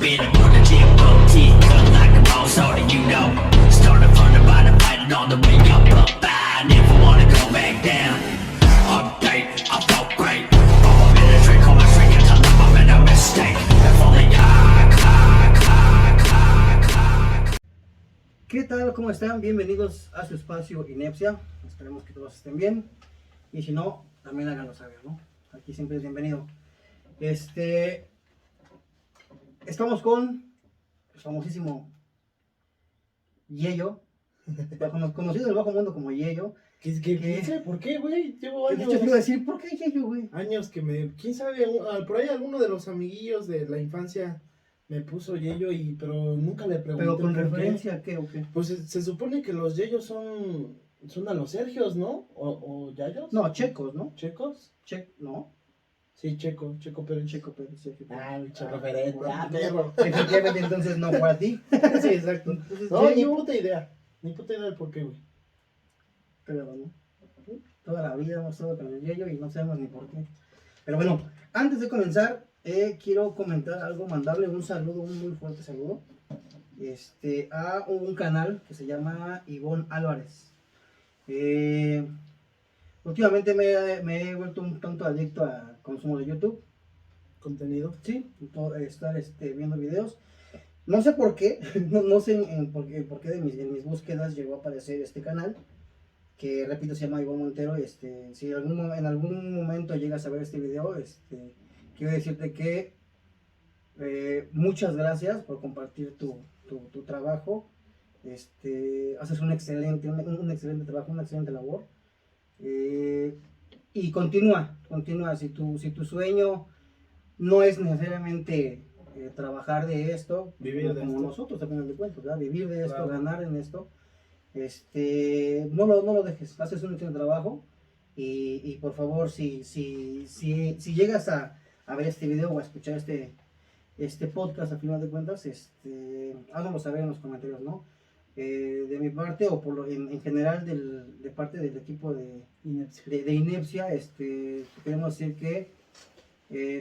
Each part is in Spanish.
been more than G.O.T. Cut like a boss, all that you know. Started from the bottom, fighting on the way up. I never wanna go back down. Update, I felt great. All my military, call my freaking time, I made a mistake. If only ¿Qué tal? ¿Cómo están? Bienvenidos a su espacio Inepcia. Esperemos que todos estén bien. Y si no, también háganlo saber, ¿no? Aquí siempre es bienvenido. Estamos con el famosísimo Yeyo, conocido del bajo mundo como Yeyo. ¿Quién sabe por qué, güey? Llevo años. Yo te iba a decir, ¿por qué Yeyo, güey? Años que me. ¿Quién sabe? Por ahí alguno de los amiguillos de la infancia me puso Yeyo, pero nunca le pregunté. Pero con por referencia a qué o qué. Pues se supone que los Yeyos son a los Sergios, ¿no? ¿O Yayos? No, checos, ¿no? ¿Checos? ¿No? Sí, Checo Pérez. Checo Pérez, Sergio Pérez. Bicho referente. Bueno, Perro. efectivamente, entonces no fue a ti. Sí, exacto. Entonces, No, ni Yeyo, puta idea. Ni puta idea del por qué, güey. pero ¿no? Toda la vida hemos estado con el Yeyo y no sabemos ni por qué. Pero bueno, antes de comenzar, quiero comentar algo, mandarle un saludo, un muy fuerte saludo, a un canal que se llama Ivonne Álvarez. Últimamente me he vuelto un tanto adicto al consumo de YouTube. Contenido. Sí, estar viendo videos. No sé por qué, no sé por qué en mis búsquedas llegó a aparecer este canal, que repito se llama Ivonne Montero. Si en algún momento llegas a ver este video, quiero decirte que muchas gracias por compartir tu trabajo. Haces un excelente trabajo, una excelente labor. Y continúa. Si tu sueño no es necesariamente trabajar de esto, Vivir de como esto. nosotros, a final de cuentas, ¿verdad? Vivir de esto, Claro. ganar en esto, no lo dejes, haces un excelente trabajo. Y por favor, si llegas a ver este video o a escuchar este podcast, a final de cuentas, háganlo saber en los comentarios, ¿no? De mi parte, o en general de parte del equipo de Inepcia, queremos decir que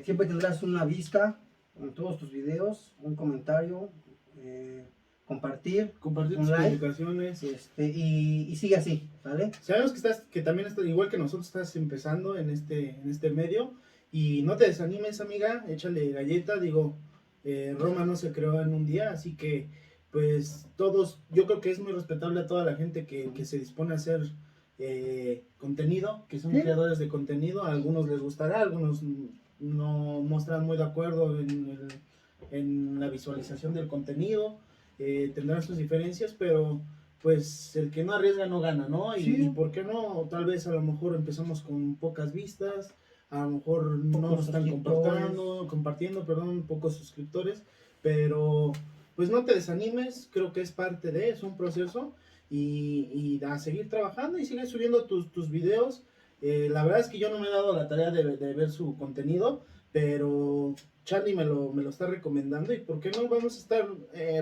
siempre tendrás una vista en todos tus videos, un comentario, compartir Compartir un tus like, publicaciones. y sigue así, ¿vale? Sabemos que también estás, igual que nosotros, estás empezando en este medio, y no te desanimes, amiga, échale galleta. Digo, Roma no se creó en un día, así que pues todos, yo creo que es muy respetable a toda la gente que se dispone a hacer contenido, que son ¿Sí? creadores de contenido. A algunos les gustará, a algunos no mostrarán muy de acuerdo en la visualización del contenido, tendrán sus diferencias, pero pues el que no arriesga no gana, ¿no? Sí. Y por qué no, tal vez a lo mejor empezamos con pocas vistas, a lo mejor no Pocos nos están compartiendo, pocos suscriptores, pero pues no te desanimes, creo que es un proceso, y a seguir trabajando y sigue subiendo tus videos. La verdad es que yo no me he dado la tarea de ver su contenido, pero Charlie me lo está recomendando, y por qué no vamos a estar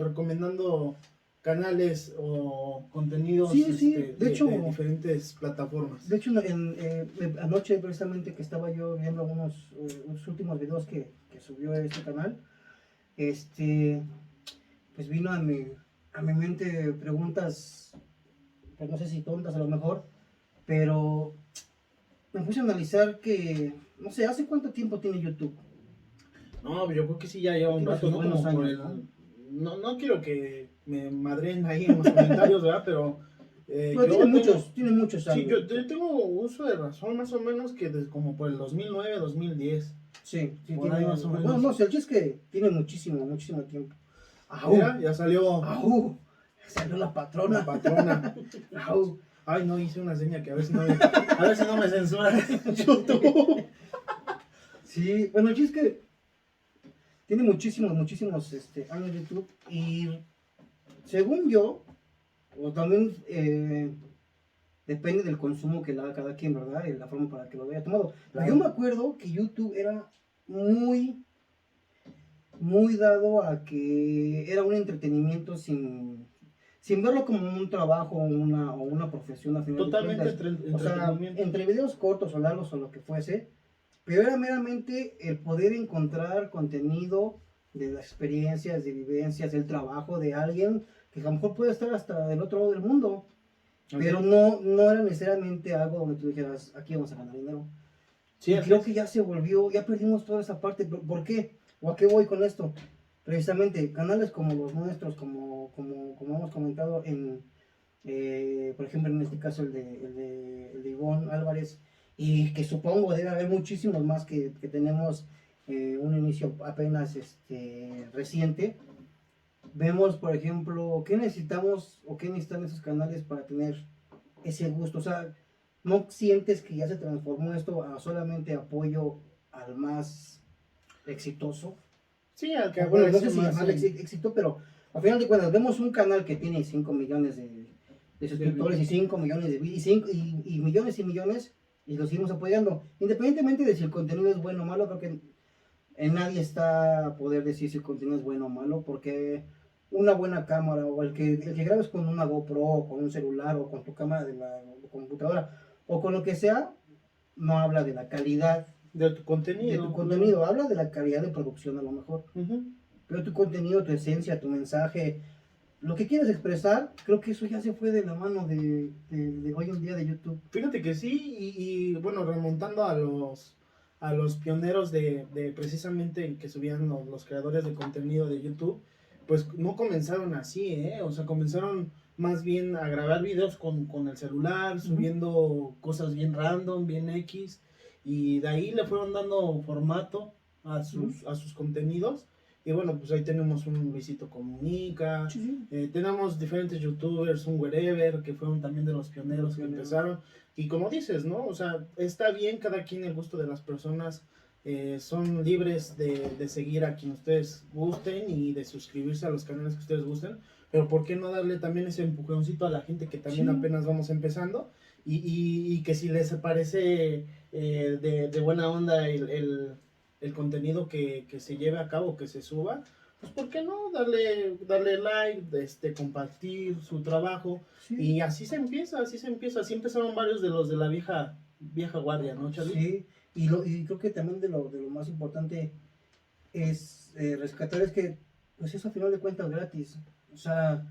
recomendando canales o contenidos Sí, de hecho, de diferentes plataformas. De hecho, anoche precisamente que estaba yo viendo unos últimos videos que subió este canal, pues vino a mi mente preguntas, pues no sé si tontas a lo mejor, pero me puse a analizar que, no sé, ¿hace cuánto tiempo tiene YouTube? No, yo creo que sí, ya lleva un Tiene rato, sus ¿no? buenos Como por años, no quiero que me madren ahí en los comentarios, ¿verdad? Pero Pero tiene muchos años. Sí, yo tengo uso de razón, más o menos, que desde como por el 2009, 2010. Sí, por ahí más o menos. Bueno, no sé, el chiste es que tiene muchísimo tiempo. Mira, ya salió Salió la patrona. la patrona. Au. Ay, no, hice una seña que a ver si no me censura YouTube. Sí, bueno, el chiste es que tiene muchísimos años YouTube, y según yo, o también depende del consumo que le haga cada quien, ¿verdad? Y la forma para que lo haya tomado. Claro. Yo me acuerdo que YouTube era muy dado a que era un entretenimiento sin verlo como un trabajo o una profesión a final de Totalmente cuentas. O sea, entretenimiento. entre videos cortos o largos o lo que fuese, pero era meramente el poder encontrar contenido de las experiencias, de vivencias, del trabajo de alguien que a lo mejor puede estar hasta del otro lado del mundo, pero Así es. no era necesariamente algo donde tú dijeras, aquí vamos a ganar dinero. Sí, Y así creo es. que ya se volvió, ya perdimos toda esa parte. ¿Por qué? ¿O a qué voy con esto? Precisamente, canales como los nuestros, como hemos comentado por ejemplo, en este caso el de Ivonne Álvarez, y que supongo debe haber muchísimos más que tenemos un inicio apenas reciente. Vemos, por ejemplo, qué necesitamos o qué necesitan esos canales para tener ese gusto. O sea, no sientes que ya se transformó esto a solamente apoyo al más exitoso. Sí, al que O bueno, no aparece sé si más llamarle éxito, pero al final de cuentas vemos un canal que tiene 5 millones de suscriptores y 5 millones de y millones y millones y lo seguimos apoyando. Independientemente de si el contenido es bueno o malo, creo que en nadie está a poder decir si el contenido es bueno o malo, porque una buena cámara o el que grabes con una GoPro o con un celular o con tu cámara de la computadora o con lo que sea, no habla de la calidad de tu de contenido. tu contenido, habla de la calidad de producción a lo mejor. Ujú. Pero tu contenido, tu esencia, tu mensaje, lo que quieres expresar, creo que eso ya se fue de la mano de hoy en día de YouTube. Fíjate que sí, bueno, remontando a los pioneros de precisamente que subían los creadores de contenido de YouTube, pues no comenzaron así, ¿eh? O sea, comenzaron más bien a grabar videos con el celular, subiendo cosas bien random, bien X, y de ahí le fueron dando formato a sus contenidos. Y bueno, pues ahí tenemos un Luisito Comunica, Sí, sí. tenemos diferentes youtubers, un Wherever, que fueron también de los pioneros que empezaron. Y como dices, ¿no? O sea, está bien cada quien el gusto de las personas. Son libres de seguir a quien ustedes gusten y de suscribirse a los canales que ustedes gusten. Pero ¿por qué no darle también ese empujoncito a la gente que también Sí. apenas vamos empezando? Y que si les parece de buena onda el contenido que se lleve a cabo, que se suba, pues ¿por qué no darle like, compartir su trabajo? Sí. Y así se empieza, así empezaron varios de los de la vieja guardia, ¿no, Charlie? Sí, y creo que también de lo más importante es rescatar es que, pues eso a final de cuentas gratis. O sea,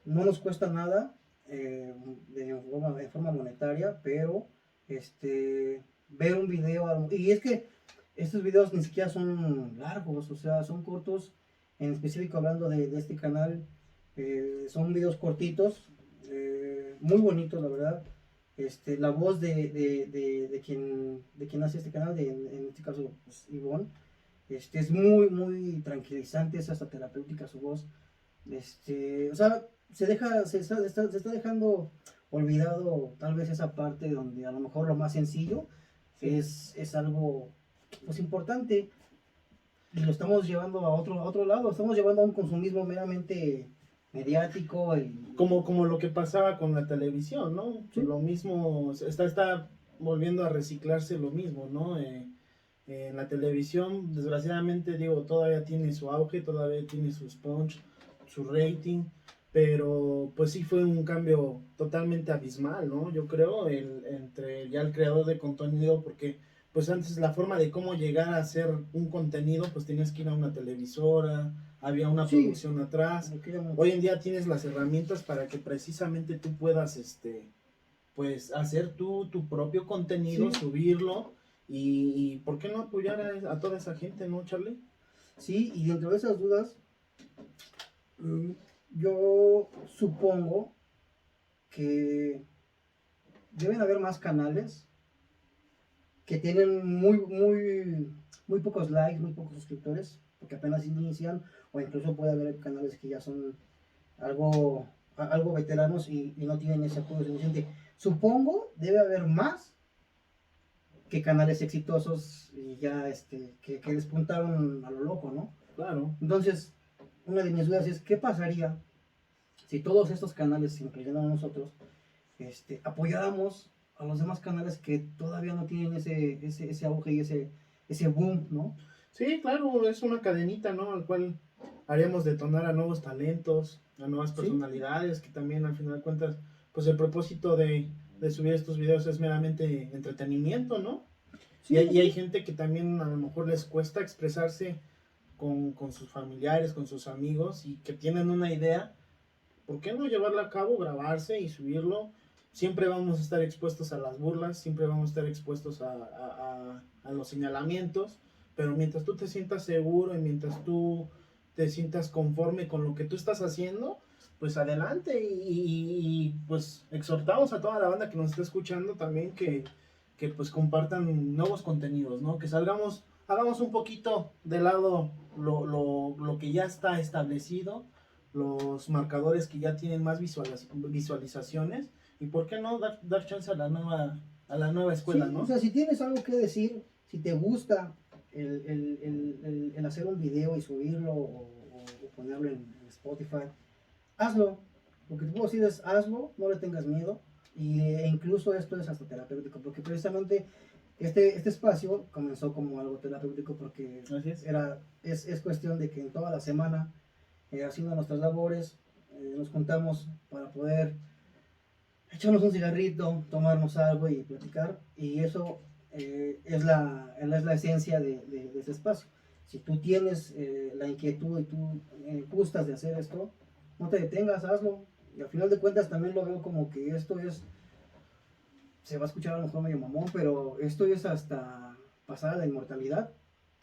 no nos cuesta nada de forma monetaria, pero ver un video, y es que estos videos ni siquiera son largos, o sea, son cortos, en específico hablando de este canal, son videos cortitos, muy bonitos, la verdad. La voz de quien hace este canal, en este caso pues, Ivonne, es muy, muy tranquilizante, es hasta terapéutica su voz. O sea, se está dejando olvidado tal vez esa parte donde a lo mejor lo más sencillo es algo pues importante y lo estamos llevando a otro lado, estamos llevando a un consumismo meramente mediático y Como lo que pasaba con la televisión, ¿no? Sí. Lo mismo, está volviendo a reciclarse lo mismo, ¿no? En la televisión, desgraciadamente, digo, todavía tiene su auge, todavía tiene su punch, su rating, pero pues sí fue un cambio totalmente abismal, ¿no? Yo creo, entre ya el creador de contenido, porque pues antes la forma de cómo llegar a hacer un contenido, pues tenías que ir a una televisora, había una Sí. producción atrás. aquella- Hoy en día tienes las herramientas para que precisamente tú puedas, pues hacer tu propio contenido, Sí. subirlo y ¿por qué no apoyar a toda esa gente, no, Charlie? Sí, y dentro de esas dudas, yo supongo que deben haber más canales que tienen muy, muy, muy pocos likes, muy pocos suscriptores, porque apenas inician, o incluso puede haber canales que ya son algo veteranos y no tienen ese apoyo suficiente. Supongo debe haber más que canales exitosos y ya que despuntaron a lo loco, ¿no? Claro. Entonces, una de mis dudas es, ¿qué pasaría si todos estos canales, incluyendo a nosotros, apoyáramos a los demás canales que todavía no tienen ese auge y ese boom, ¿no? Sí, claro, es una cadenita, ¿no? Al cual haríamos detonar a nuevos talentos, a nuevas Sí. personalidades, que también al final de cuentas, pues el propósito de subir estos videos es meramente entretenimiento, ¿no? Sí, Y hay gente que también a lo mejor les cuesta expresarse con sus familiares, con sus amigos y que tienen una idea, ¿por qué no llevarla a cabo, grabarse y subirlo? Siempre vamos a estar expuestos a las burlas, siempre vamos a estar expuestos a los señalamientos, pero mientras tú te sientas seguro y mientras tú te sientas conforme con lo que tú estás haciendo, pues adelante y pues exhortamos a toda la banda que nos está escuchando también que pues compartan nuevos contenidos, ¿no? Que hagamos un poquito de lado lo que ya está establecido, los marcadores que ya tienen más visualizaciones y por qué no dar chance a la nueva escuela, Sí, ¿no? o sea, si tienes algo que decir, si te gusta el hacer un video y subirlo o ponerlo en Spotify, hazlo. Lo que te puedo decir es hazlo, no le tengas miedo. E incluso esto es hasta terapéutico, porque precisamente este espacio comenzó como algo terapéutico porque Así es. es cuestión de que en toda la semana, haciendo nuestras labores, nos juntamos para poder echarnos un cigarrito, tomarnos algo y platicar. Y eso es la esencia de este espacio. Si tú tienes la inquietud y tú gustas de hacer esto, no te detengas, hazlo. Y al final de cuentas también lo veo como que esto es, se va a escuchar a lo mejor medio mamón, pero esto es hasta pasar a la inmortalidad.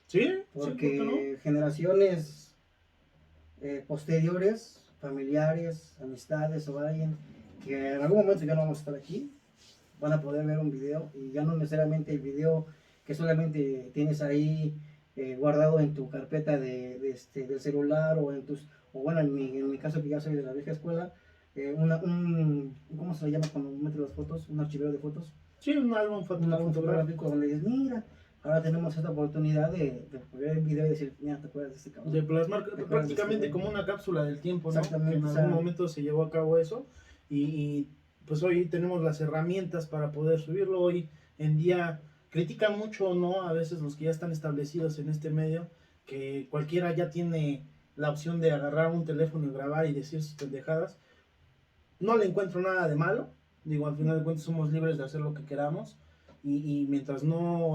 Sí, Porque sí, ¿por qué generaciones posteriores, familiares, amistades o alguien que en algún momento ya no vamos a estar aquí, van a poder ver un video y ya no necesariamente el video que solamente tienes ahí guardado en tu carpeta del celular o o bueno, en mi caso que ya soy de la vieja escuela, ¿cómo se le llama cuando metes las fotos? Un archivero de fotos, no? Sí, un álbum un álbum fotográfico. fotográfico donde dices, mira, ahora tenemos esta oportunidad de ver el video y decir, mira, ¿te acuerdas de este cabrón? De plasmar ¿Te acuerdas prácticamente de este como una cápsula del tiempo, ¿no? Exactamente, Que en o algún sea, momento se llevó a cabo eso y pues hoy tenemos las herramientas para poder subirlo. Hoy en día critican mucho, ¿no? A veces los que ya están establecidos en este medio, que cualquiera ya tiene la opción de agarrar un teléfono y grabar y decir sus pendejadas. No le encuentro nada de malo, digo, al final de cuentas somos libres de hacer lo que queramos y mientras no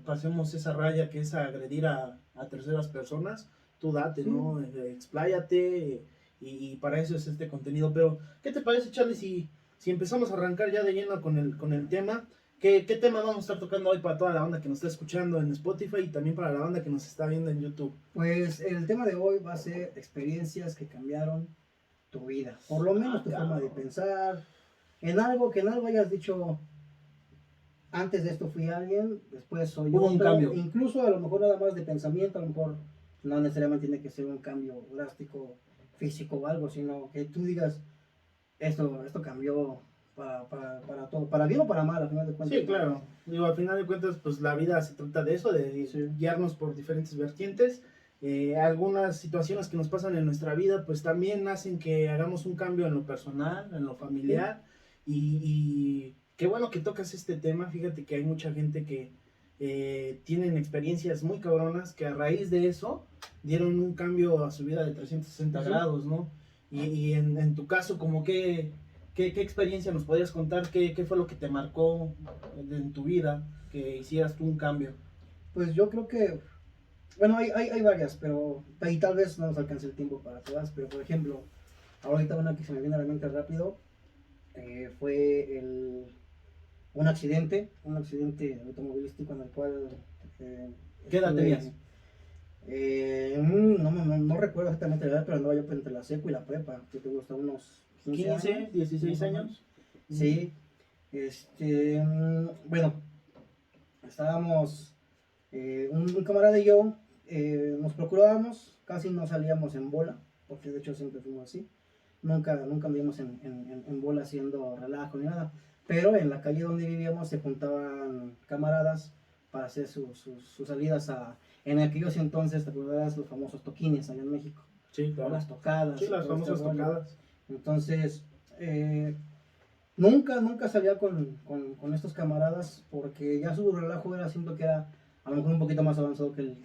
pasemos esa raya que es agredir a terceras personas, tú date, ¿no? Expláyate y para eso es este contenido. Pero, ¿qué te parece, Charlie, si empezamos a arrancar ya de lleno con el tema? ¿Qué tema vamos a estar tocando hoy para toda la banda que nos está escuchando en Spotify y también para la banda que nos está viendo en YouTube? Pues el tema de hoy va a ser experiencias que cambiaron tu vida, por lo menos tu forma de pensar, en algo hayas dicho, antes de esto fui alguien, después soy Hubo un otro, cambio. incluso a lo mejor nada más de pensamiento, a lo mejor no necesariamente tiene que ser un cambio drástico, físico o algo, sino que tú digas, esto cambió para todo, para bien o para mal, al final de cuentas. Sí, claro. Digo, al final de cuentas, pues la vida se trata de eso, de guiarnos por diferentes vertientes. Algunas situaciones que nos pasan en nuestra vida, pues también hacen que hagamos un cambio en lo personal, en lo familiar. Y qué bueno que tocas este tema. Fíjate que hay mucha gente que tienen experiencias muy cabronas que a raíz de eso dieron un cambio a su vida de 360 Sí. grados, ¿no? Y en tu caso, como ¿qué experiencia nos podrías contar? ¿Qué fue lo que te marcó en tu vida que hicieras tú un cambio? Pues yo creo que, bueno, hay varias, pero ahí tal vez no nos alcance el tiempo para todas, pero por ejemplo, ahorita una que se me viene a la mente rápido, fue un accidente automovilístico en el cual... ¿Qué edad tenías? No recuerdo exactamente la edad, pero andaba yo entre la seco y la prepa, que te gusta, unos 15, 16 años. Sí, bueno, estábamos, un camarada y yo, nos procurábamos, casi no salíamos en bola, porque de hecho siempre fuimos así, nunca anduvimos en bola haciendo relajo ni nada, pero en la calle donde vivíamos se juntaban camaradas para hacer sus salidas en aquellos entonces, ¿te acuerdas? Los famosos toquines allá en México, Sí, o claro. las tocadas. Sí, las todo este famosas rollo. tocadas. Entonces, nunca salía con estos camaradas porque ya su relajo era, siento que era a lo mejor un poquito más avanzado que el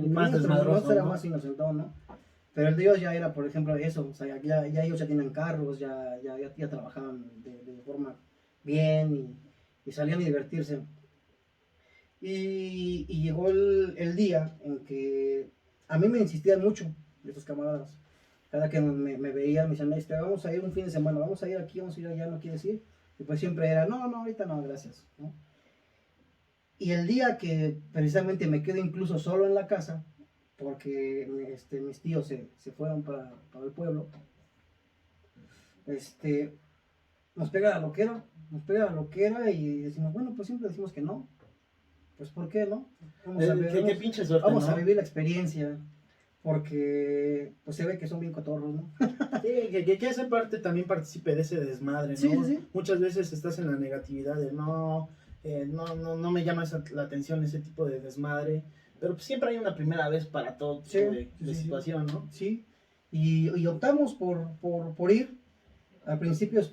Más nuestro, desmadroso, era ¿no? más inocentón, ¿no? Pero el de ellos ya era, por ejemplo, eso, o sea, ya ellos ya tienen carros, ya trabajaban de forma bien y salían a divertirse. Y llegó el día en que a mí me insistían mucho estos camaradas. Cada que me veían, me decían, vamos a ir un fin de semana, vamos a ir aquí, vamos a ir allá, ¿no quieres ir? Y pues siempre era, no, ahorita no, gracias, ¿no? Y el día que precisamente me quedo incluso solo en la casa, porque mis tíos se fueron para el pueblo, nos pega la loquera y decimos, bueno, pues siempre decimos que no. Pues ¿por qué no? Qué pinche suerte, vamos ¿no? a vivir la experiencia, porque pues se ve que son bien cotorros, ¿no? Sí, que ese parte también participe de ese desmadre, ¿no? Sí, sí, sí. Muchas veces estás en la negatividad de no me llama la atención ese tipo de desmadre, pero pues siempre hay una primera vez para todo tipo Sí, de sí, situación, ¿no? Sí, y optamos por ir. Al principio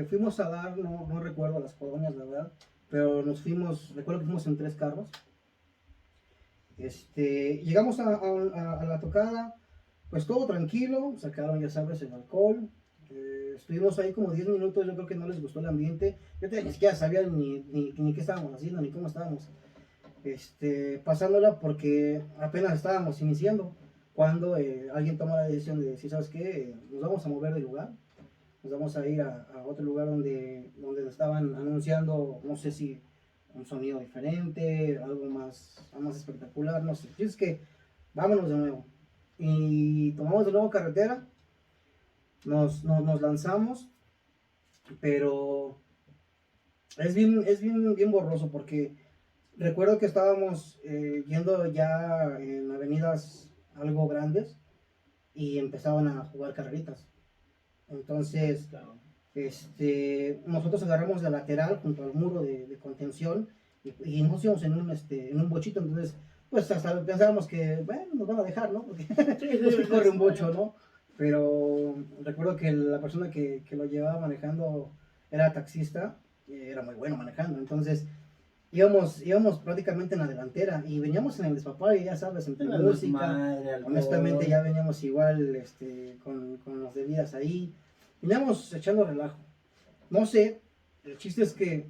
fuimos a dar, no recuerdo las colonias, la verdad, pero recuerdo que fuimos en 3 carros. Llegamos a la tocada, pues todo tranquilo, sacaron, ya sabes, el alcohol. Estuvimos ahí como 10 minutos, yo creo que no les gustó el ambiente. Ni siquiera sabían ni qué estábamos haciendo, ni cómo estábamos pasándola, porque apenas estábamos iniciando. Cuando alguien toma la decisión de decir, ¿sabes qué? Nos vamos a mover de lugar. Nos vamos a ir a otro lugar donde estaban anunciando, no sé si un sonido diferente, algo más espectacular, no sé. Es que vámonos de nuevo. Y tomamos de nuevo carretera, nos lanzamos, pero es bien borroso, porque recuerdo que estábamos yendo ya en avenidas algo grandes y empezaban a jugar carreritas. Entonces, Claro. Nosotros agarramos la lateral junto al muro de contención y nos íbamos en un bochito. Entonces, pues hasta pensábamos que, bueno, nos van a dejar, ¿no? Porque pues, corre un bocho, ¿no? Pero recuerdo que la persona que lo llevaba manejando era taxista, era muy bueno manejando. Entonces, íbamos prácticamente en la delantera y veníamos en el despapalle, ya sabes, entre La música. desmadre, Honestamente ya veníamos igual con las bebidas ahí. Veníamos echando relajo. No sé, el chiste es que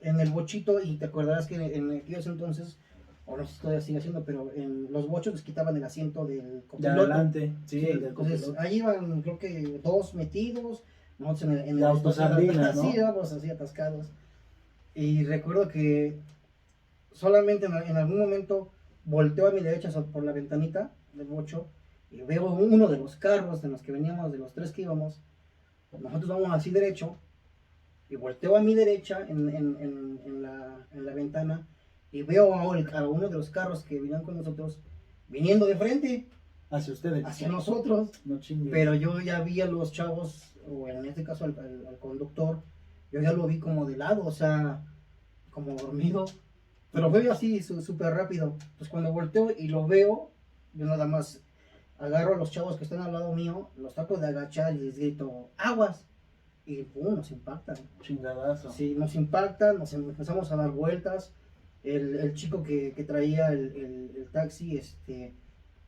en el bochito, y te acordarás que en aquellos entonces, o no sé si todavía sigue haciendo, pero en los bochos les quitaban el asiento del de copiloto. adelante, sí, del Entonces copiloto. ahí iban, creo que 2 metidos, nosotros en De autosardina, ¿no? Sí, íbamos así atascados. Y recuerdo que solamente en algún momento volteo a mi derecha por la ventanita del bocho y veo uno de los carros de los que veníamos, de los 3 que íbamos. Nosotros vamos así derecho y volteo a mi derecha en la ventana y veo a uno de los carros que venían con nosotros viniendo de frente Hacia ustedes. hacia nosotros. No chingues. Pero yo ya vi a los chavos, o en este caso al conductor, yo ya lo vi como de lado, o sea, como dormido. Pero fue así súper rápido. Pues cuando volteo y lo veo, yo nada más agarro a los chavos que están al lado mío, los trato de agachar y les grito, aguas. Y pum, nos impactan. Chingadazo. Sí, nos impactan, nos empezamos a dar vueltas. El chico que traía el taxi,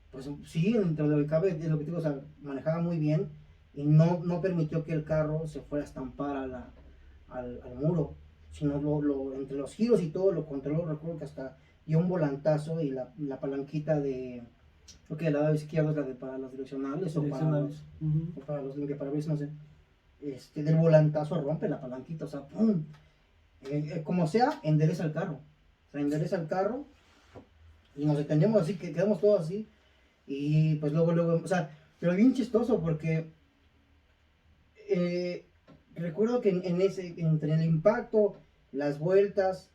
pues sí, dentro de lo que cabe, es lo que te digo, o sea, manejaba muy bien y no permitió que el carro se fuera a estampar al muro, sino entre los giros y todo lo controló. Recuerdo que hasta dio un volantazo y la palanquita creo que del lado izquierdo es la de para los direccionales o para los limpiaparabrisas, no sé. Del volantazo rompe la palanquita, o sea, ¡pum! Como sea, endereza el carro. O sea, endereza el carro y nos detenemos así, que quedamos todos así. Y pues luego, o sea, pero bien chistoso porque recuerdo que entre el impacto, las vueltas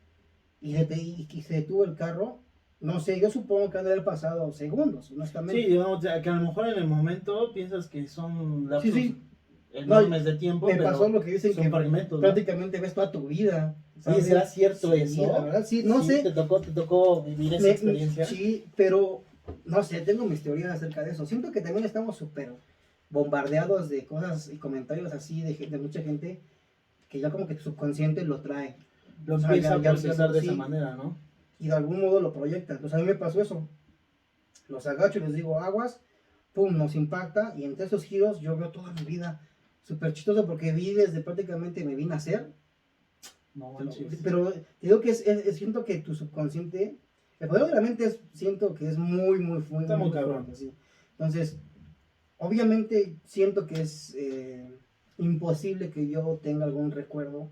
y que se detuvo el carro, no sé, yo supongo que han de haber pasado segundos, honestamente. Sí, digamos que a lo mejor en el momento piensas que son lapsos Sí. enormes de tiempo, Me pero pasó lo que dicen son que fragmentos, ¿no? prácticamente ves toda tu vida. Oye, ¿sabes? ¿será cierto Sí, eso? la verdad, sí, no sé. ¿Te tocó vivir esa experiencia? Sí, pero no sé, tengo mis teorías acerca de eso. Siento que también estamos súper bombardeados de cosas y comentarios así de mucha gente que ya como que tu subconsciente lo trae. Lo O sea, empieza a ya procesar de sí, esa manera, ¿no? y de algún modo lo proyecta. Entonces a mí me pasó eso. Los agacho y les digo aguas, pum, nos impacta y entre esos giros yo veo toda mi vida. Súper chistoso porque vi desde prácticamente me vine a hacer. No manches. Pero te digo que siento que tu subconsciente El poder de la mente siento que es muy, muy, muy, Está muy muy cabrón. fuerte, sí. Entonces, obviamente siento que es imposible que yo tenga algún recuerdo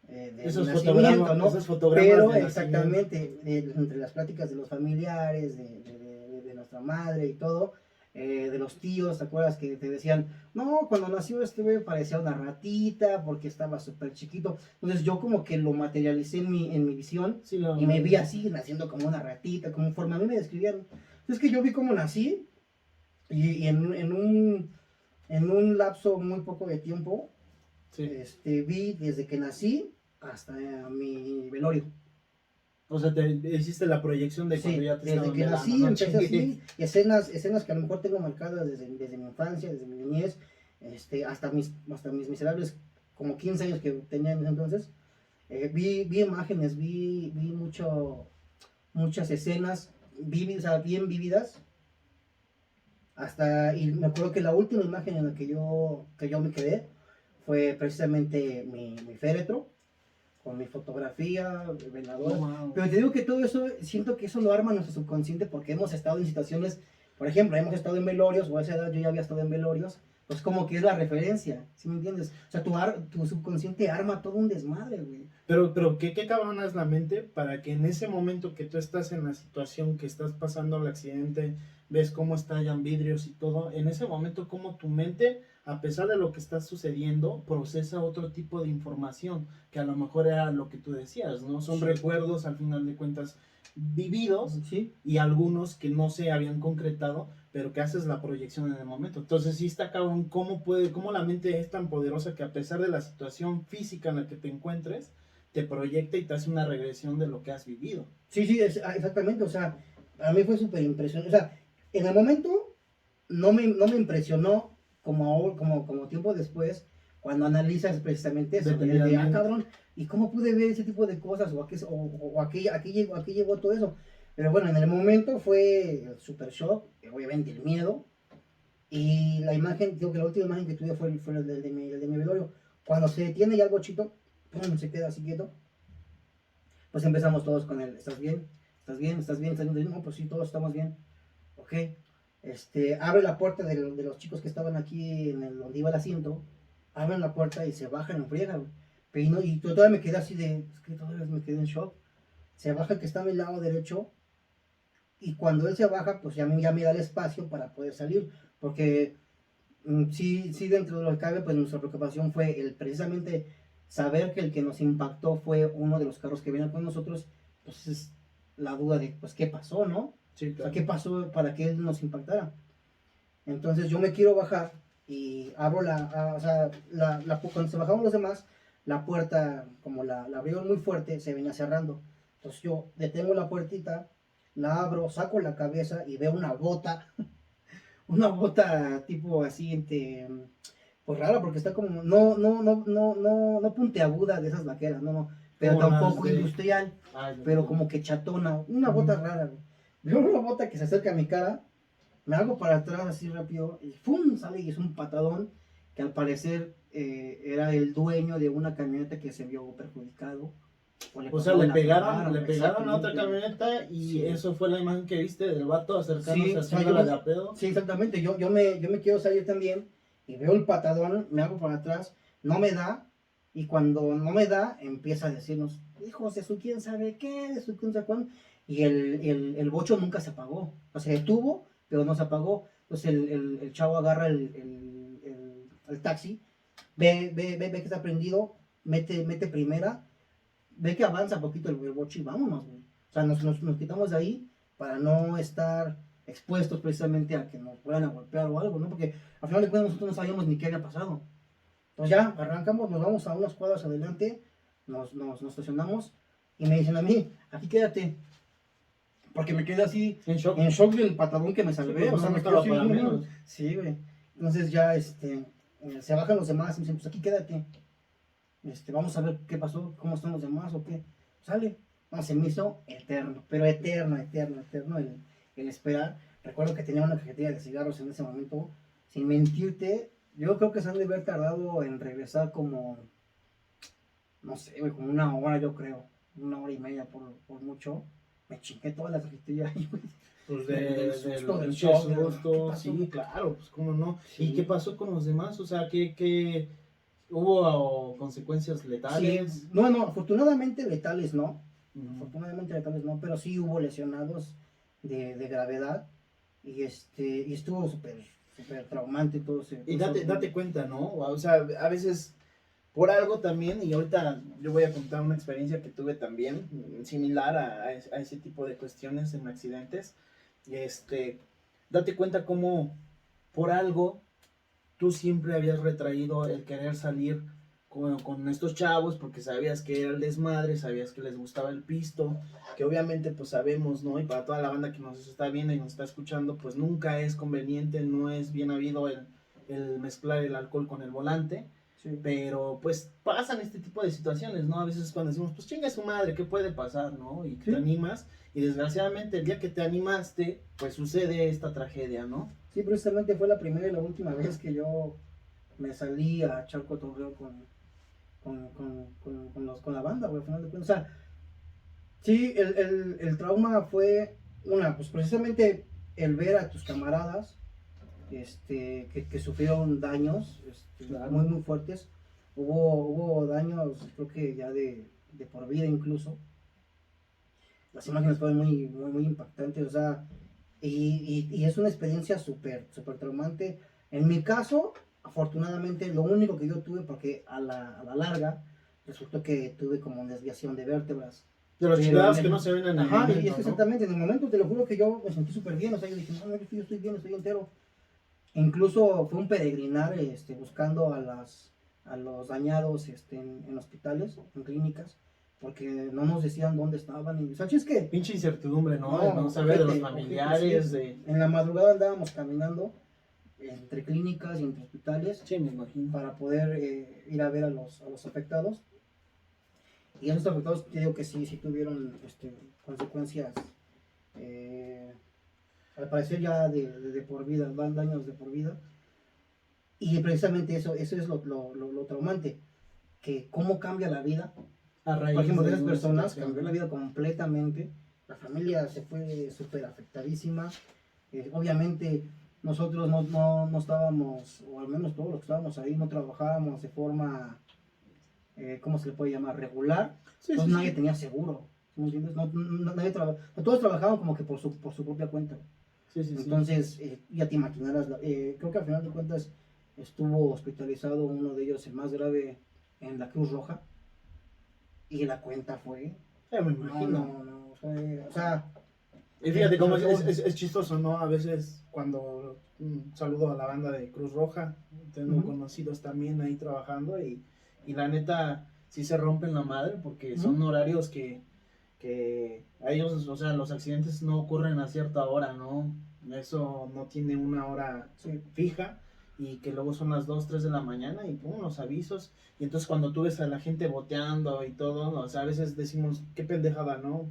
de mi nacimiento, ¿no? Esos fotogramas Pero de nacimiento. exactamente, entre las pláticas de los familiares, de nuestra madre y todo, de los tíos, ¿te acuerdas que te decían, no, cuando nació este bebé parecía una ratita porque estaba súper chiquito? Entonces yo como que lo materialicé en mi visión Sí, lo, y me vi así, naciendo como una ratita, como forma, a mí me describían. Entonces que yo vi cómo nací y en un lapso muy poco de tiempo, sí. vi desde que nací hasta mi velorio. O sea, te hiciste la proyección de cuando Sí, ya te desde estaban que velando, nací ¿no? empecé Chingue. así, escenas que a lo mejor tengo marcadas desde mi infancia, desde mi niñez, hasta mis miserables como 15 años que tenía en ese entonces. Vi imágenes, vi muchas escenas, o sea, bien vividas. Y me acuerdo que la última imagen en la que yo me quedé fue precisamente mi féretro, con mi fotografía, el velador. No, wow. Pero te digo que todo eso, siento que eso lo arma nuestro subconsciente porque hemos estado en situaciones, por ejemplo, hemos estado en velorios, o a esa edad yo ya había estado en velorios, pues como que es la referencia, ¿sí me entiendes? O sea, tu subconsciente arma todo un desmadre, güey. Pero qué cabrona es la mente para que en ese momento que tú estás en la situación, que estás pasando el accidente, ves cómo estallan vidrios y todo, en ese momento como tu mente, a pesar de lo que está sucediendo, procesa otro tipo de información, que a lo mejor era lo que tú decías, ¿no? Son Sí. recuerdos al final de cuentas vividos Sí, y algunos que no se habían concretado, pero que haces la proyección en el momento. Entonces sí está cabrón cómo la mente es tan poderosa que a pesar de la situación física en la que te encuentres, te proyecta y te hace una regresión de lo que has vivido. sí, exactamente, o sea, para mí fue súper impresionante, o sea, en el momento no me impresionó como tiempo después, cuando analizas precisamente eso, Detenidamente. cabrón, ¿y cómo pude ver ese tipo de cosas? O aquí llegó todo eso. Pero bueno, en el momento fue el super shock, obviamente el miedo, y la imagen, digo que la última imagen que tuve fue el de mi velorio. Cuando se detiene y algo chito, pum, se queda así quieto, pues empezamos todos con él, ¿estás bien? ¿Estás bien? ¿Estás bien? ¿Estás bien? No, pues sí, todos estamos bien. Ok. Abre la puerta de los chicos que estaban aquí donde iba el asiento, abren la puerta y se bajan en friega, güey. Pero y todavía me quedé así es que todavía me quedé en shock. Se baja el que está a mi lado derecho y cuando él se baja, pues ya me da el espacio para poder salir, porque sí, dentro de lo que cabe, pues nuestra preocupación fue precisamente saber que el que nos impactó fue uno de los carros que venía con nosotros, pues es la duda de, pues, ¿qué pasó, no? Sí, O sea, claro. ¿qué pasó para que él nos impactara? Entonces yo me quiero bajar y abro o sea, cuando se bajaron los demás, la puerta, como la abrieron muy fuerte, se venía cerrando. Entonces yo detengo la puertita, la abro, saco la cabeza y veo una bota tipo así, pues rara, porque está como, no puntiaguda de esas vaqueras, no, pero Como las tampoco de- industrial, Ay, pero como que chatona, una Ujú. bota rara, güey. Veo una bota que se acerca a mi cara, me hago para atrás así rápido y ¡pum! Sale y es un patadón que al parecer era el dueño de una camioneta que se vio perjudicado. O sea, le pegaron a otra exactamente. camioneta y Sí. eso fue la imagen que viste del vato acercándose Sí, o sea, haciendo la de a pedo. sí, exactamente. Yo me quiero salir también y veo el patadón, me hago para atrás, no me da, y cuando no me da, empieza a decirnos, hijos de su quién sabe qué, de su quién sabe cuándo, y el bocho nunca se apagó. O sea, se detuvo, pero no se apagó. Entonces el chavo agarra el taxi, ve que está prendido, mete primera, ve que avanza poquito el bocho y vámonos, güey. O sea, nos quitamos de ahí para no estar expuestos precisamente a que nos fueran a golpear o algo, ¿no? Porque al final de cuentas nosotros no sabíamos ni qué había pasado. Entonces ya arrancamos, nos vamos a unas cuadras adelante, nos estacionamos y me dicen a mí, aquí quédate. Porque me quedé así En shock. en shock del patadón que me salvé. Sí, pues o sea, no me estaba quedé para así, menos. sí, güey. Entonces ya se bajan los demás y me dicen, pues aquí quédate. Vamos a ver qué pasó, cómo están los demás o qué. Sale. No, se me hizo eterno, pero eterno el esperar. Recuerdo que tenía una cajetilla de cigarros en ese momento. Sin mentirte, yo creo que se han de haber tardado en regresar como, no sé, güey, como una hora, yo creo. Una hora y media por mucho. me chingué toda la cajetilla ahí, güey. Pues del susto, del pinche shock, susto, ¿qué pasó? sí, claro, pues cómo no. Sí. ¿Y qué pasó con los demás? O sea, ¿qué hubo consecuencias letales? Sí, no, afortunadamente letales no. Ujú. Afortunadamente letales no, pero sí hubo lesionados de gravedad. Y estuvo súper traumante todo ese. Y todo ese- date cuenta, ¿no? O sea, a veces por algo también, y ahorita yo voy a contar una experiencia que tuve también, similar a ese tipo de cuestiones en accidentes. Date cuenta cómo por algo tú siempre habías retraído el querer salir con estos chavos porque sabías que era el desmadre, sabías que les gustaba el pisto, que obviamente pues sabemos, ¿no? Y para toda la banda que nos está viendo y nos está escuchando, pues nunca es conveniente, no es bien habido el mezclar el alcohol con el volante. Sí. Pero pues pasan este tipo de situaciones, ¿no? A veces cuando decimos, pues chinga su madre, ¿qué puede pasar, no? Y Sí. te animas, y desgraciadamente el día que te animaste, pues sucede esta tragedia, ¿no? Sí, precisamente fue la primera y la última vez que yo me salí a echar cotorreo con la banda, güey, al final de cuentas. O sea, sí, el trauma fue pues precisamente el ver a tus camaradas que sufrieron daños Claro. muy fuertes. Hubo daños, creo que ya de por vida incluso. Las imágenes fueron muy impactantes, o sea, y es una experiencia súper traumante. En mi caso, afortunadamente, lo único que yo tuve, porque a la larga resultó que tuve como desviación de vértebras. De los Pero chingados en que el- no se ven en el Ajá, y momento, es que ¿no? exactamente, en el momento te lo juro que yo me sentí súper bien, o sea, yo dije, no, yo estoy bien, estoy entero. E incluso fue un peregrinar buscando a los dañados en hospitales, en clínicas, porque no nos decían dónde estaban. Y, o sea, es que Pinche incertidumbre, ¿no? No, De no saber de los ojete, familiares, sí. de... En la madrugada andábamos caminando entre clínicas y entre hospitales Sí, me imagino. para poder ir a ver a los afectados. Y esos afectados, te digo que sí tuvieron consecuencias, al parecer ya de por vida, van daños de por vida. Y precisamente eso es lo traumante, que cómo cambia la vida. A raíz Por ejemplo, de esas una personas situación. cambió la vida completamente. La familia se fue súper afectadísima. Obviamente nosotros no estábamos, o al menos todos los que estábamos ahí, no trabajábamos de forma, ¿cómo se le puede llamar? Regular. Sí, Entonces sí, nadie sí. tenía seguro. ¿Sí me entiendes? Todos trabajaban como que por su propia cuenta. Sí, sí, sí. Entonces, ya te imaginarás, creo que al final de cuentas estuvo hospitalizado uno de ellos, el más grave, en la Cruz Roja. Y la cuenta fue. Me No, imagino. fue. O sea. Y fíjate cómo es chistoso, ¿no? A veces cuando saludo a la banda de Cruz Roja, tengo Ujú. conocidos también ahí trabajando y la neta sí se rompen la madre porque son Ujú. horarios que a ellos, o sea, los accidentes no ocurren a cierta hora, ¿no? Eso no tiene una hora Sí. fija y que luego son las 2, 3 de la mañana y pum, los avisos. Y entonces cuando tú ves a la gente boteando y todo, o sea, a veces decimos, qué pendejada, ¿no?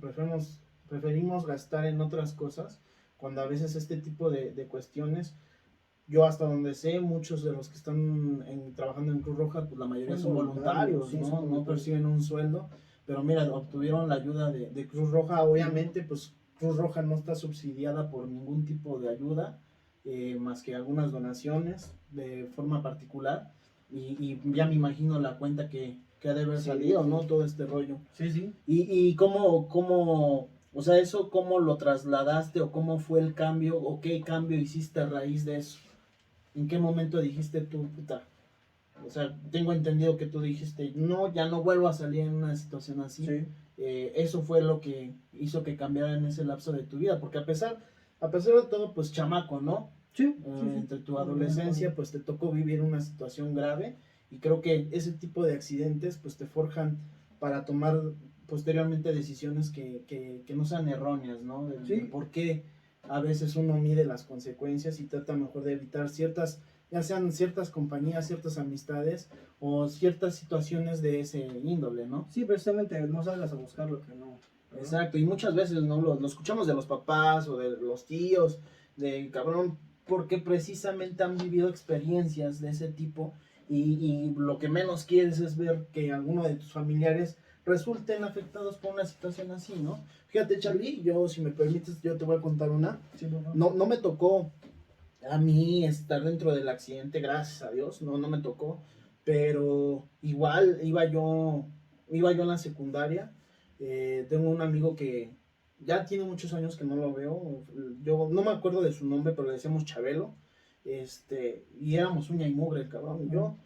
Preferimos gastar en otras cosas cuando a veces este tipo de cuestiones, yo hasta donde sé, muchos de los que están trabajando en Cruz Roja, pues la mayoría son voluntarios, sí, ¿no? son No voluntarios. perciben un sueldo, pero mira, obtuvieron la ayuda de Cruz Roja, obviamente, pues Cruz Roja no está subsidiada por ningún tipo de ayuda, más que algunas donaciones de forma particular, y ya me imagino la cuenta que ha de haber Sí, salido, sí. ¿no? Todo este rollo. Sí. Y cómo, o sea, eso cómo lo trasladaste o cómo fue el cambio o qué cambio hiciste a raíz de eso. ¿En qué momento dijiste tú, puta? O sea, tengo entendido que tú dijiste, no, ya no vuelvo a salir en una situación así. Sí. Eso fue lo que hizo que cambiara en ese lapso de tu vida, porque a pesar de todo, pues chamaco, ¿no? Sí. Entre tu adolescencia, pues te tocó vivir una situación grave y creo que ese tipo de accidentes, pues te forjan para tomar posteriormente decisiones que no sean erróneas, ¿no? Sí. De por qué a veces uno mide las consecuencias y trata mejor de evitar ciertas, ya sean ciertas compañías, ciertas amistades o ciertas situaciones de ese índole, ¿no? Sí, precisamente no salgas a buscar lo que no. ¿verdad? Exacto, y muchas veces no lo escuchamos de los papás o de los tíos, de cabrón, porque precisamente han vivido experiencias de ese tipo y lo que menos quieres es ver que alguno de tus familiares resulten afectados por una situación así, ¿no? Fíjate, Charlie, yo, si me permites, yo te voy a contar una. Sí, por favor. No me tocó a mí estar dentro del accidente, gracias a Dios, no me tocó, pero igual iba yo en la secundaria. Tengo un amigo que ya tiene muchos años que no lo veo, yo no me acuerdo de su nombre, pero le decíamos Chabelo, y éramos uña y mugre el cabrón y yo.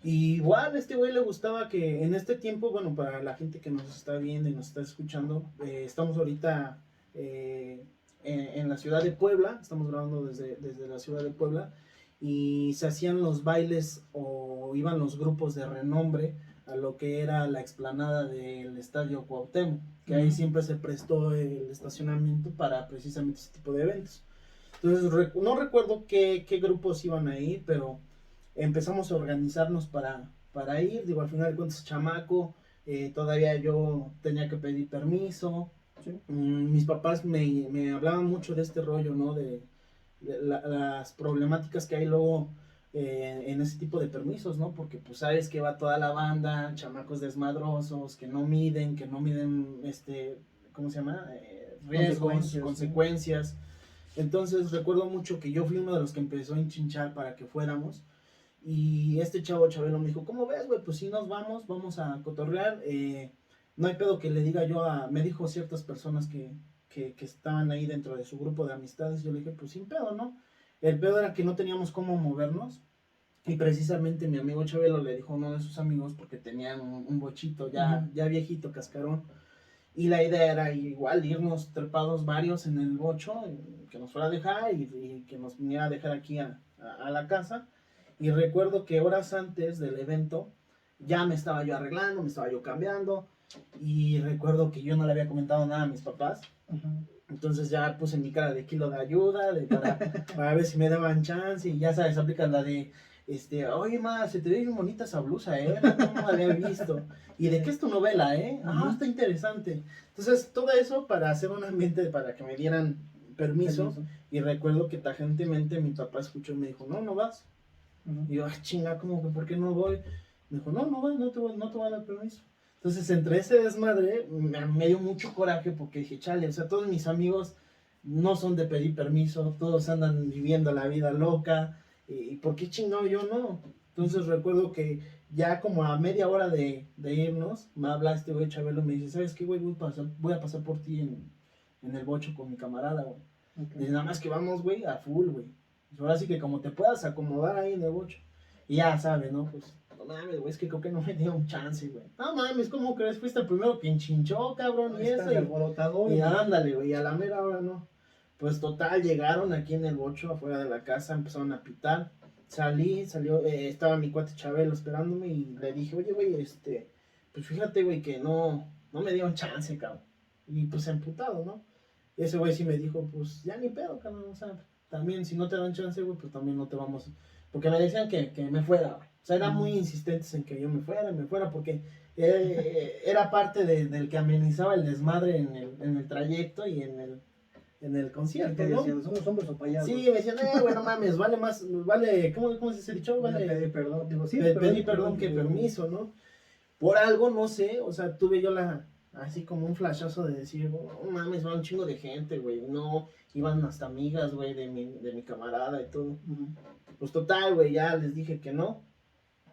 Y igual a este güey le gustaba que en este tiempo, bueno, para la gente que nos está viendo y nos está escuchando, estamos ahorita en la ciudad de Puebla, estamos grabando desde la ciudad de Puebla, y se hacían los bailes o iban los grupos de renombre a lo que era la explanada del Estadio Cuauhtémoc, que ahí siempre se prestó el estacionamiento para precisamente ese tipo de eventos. Entonces no recuerdo qué grupos iban a ir, pero empezamos a organizarnos para ir. Digo, al final de cuentas, chamaco, todavía yo tenía que pedir permiso. Sí. Mis papás me hablaban mucho de este rollo, ¿no? De las problemáticas que hay luego en ese tipo de permisos, ¿no? Porque pues sabes que va toda la banda, chamacos desmadrosos, que no miden, ¿cómo se llama? Riesgos, consecuencias. Entonces recuerdo mucho que yo fui uno de los que empezó a enchinchar para que fuéramos. Y este chavo Chabelo me dijo, ¿cómo ves, güey? Pues sí, vamos a cotorrear. No hay pedo que le diga yo me dijo ciertas personas que estaban ahí dentro de su grupo de amistades. Yo le dije, pues sin pedo, ¿no? El pedo era que no teníamos cómo movernos. Y precisamente mi amigo Chabelo le dijo a uno de sus amigos, porque tenían un bochito ya viejito, cascarón. Y la idea era igual irnos trepados varios en el bocho, que nos fuera a dejar y que nos viniera a dejar aquí a la casa. Y recuerdo que horas antes del evento ya me estaba yo arreglando, me estaba yo cambiando. Y recuerdo que yo no le había comentado nada a mis papás. Entonces ya puse mi cara de kilo de ayuda, para ver si me daban chance. Y ya sabes, aplican la de, oye, ma, se te ve bien bonita esa blusa, no la había visto. ¿Y de qué es tu novela, está interesante. Entonces todo eso para hacer un ambiente, para que me dieran permiso. Y recuerdo que tajantemente mi papá escuchó y me dijo, no vas. Y yo, chinga, ¿cómo que por qué no voy? Me dijo, no vas, no te voy a dar permiso. Entonces, entre ese desmadre, me dio mucho coraje porque dije, chale, o sea, todos mis amigos no son de pedir permiso, todos andan viviendo la vida loca, y ¿por qué chingado yo no? Entonces, recuerdo que ya como a media hora de irnos, me habla este güey Chabelo y me dice, ¿sabes qué, güey? Voy a pasar por ti en el bocho con mi camarada, güey. Okay. Dice, nada más que vamos, güey, a full, güey. Ahora sí que como te puedas acomodar ahí en el bocho. Y ya sabes, ¿no? Pues, no mames, güey, es que creo que no me dio un chance, güey. No mames, ¿cómo crees? Fuiste el primero que enchinchó, cabrón, y eso. Y ándale, güey, a la mera hora no. Pues total, llegaron aquí en el bocho, afuera de la casa, empezaron a pitar. Salió, estaba mi cuate Chabelo esperándome y le dije, oye, güey, pues fíjate, güey, que no me dio un chance, cabrón. Y pues emputado, ¿no? Y ese güey sí me dijo, pues ya ni pedo, cabrón, o sea, también si no te dan chance, güey, pues también no te vamos. Porque me decían que me fuera, güey. O sea, eran muy insistentes en que yo me fuera, porque era parte del que amenizaba el desmadre en el trayecto y en el concierto, ¿no? Decían, somos hombres o payasos. Sí, me decían, güey, no mames, vale, ¿cómo se dicho? Vale pedir perdón, digo, sí, pedir perdón que permiso, ¿no? Por algo, no sé, o sea, tuve yo así como un flashazo de decir, no mames, va un chingo de gente, güey, no, iban hasta amigas, güey, de mi camarada y todo. Pues total, güey, ya les dije que no.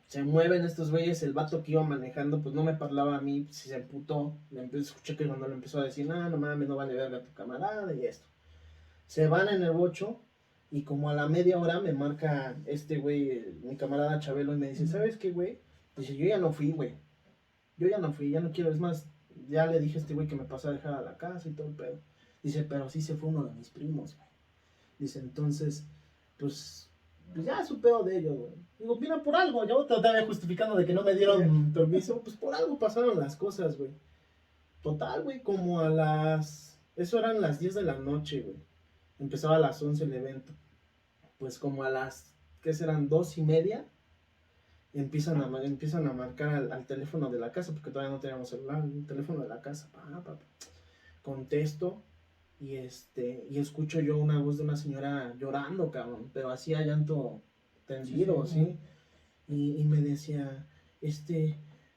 Se mueven estos güeyes, el vato que iba manejando, pues no me parlaba a mí, si se emputó. Escuché que cuando le empezó a decir, no mames, no vale verga a tu camarada y esto. Se van en el bocho y como a la media hora me marca este güey, mi camarada Chabelo, y me dice, ¿sabes qué, güey? Dice, yo ya no fui, güey. Ya no quiero, es más, ya le dije a este güey que me pasó a dejar a la casa y todo el pedo. Dice, pero sí se fue uno de mis primos, güey. Dice, entonces, pues ya su pedo de ellos, güey. Digo, mira, por algo, yo todavía justificando de que no me dieron permiso, pues por algo pasaron las cosas, güey. Total, güey, como eso eran las 10 de la noche, güey. Empezaba a las 11 el evento. Pues como a las, ¿qué serán? 2:30, empiezan a marcar al teléfono de la casa, porque todavía no teníamos celular, el teléfono de la casa. Contesto. Y escucho yo una voz de una señora llorando, cabrón, pero así a llanto tendido, ¿sí? Y me decía,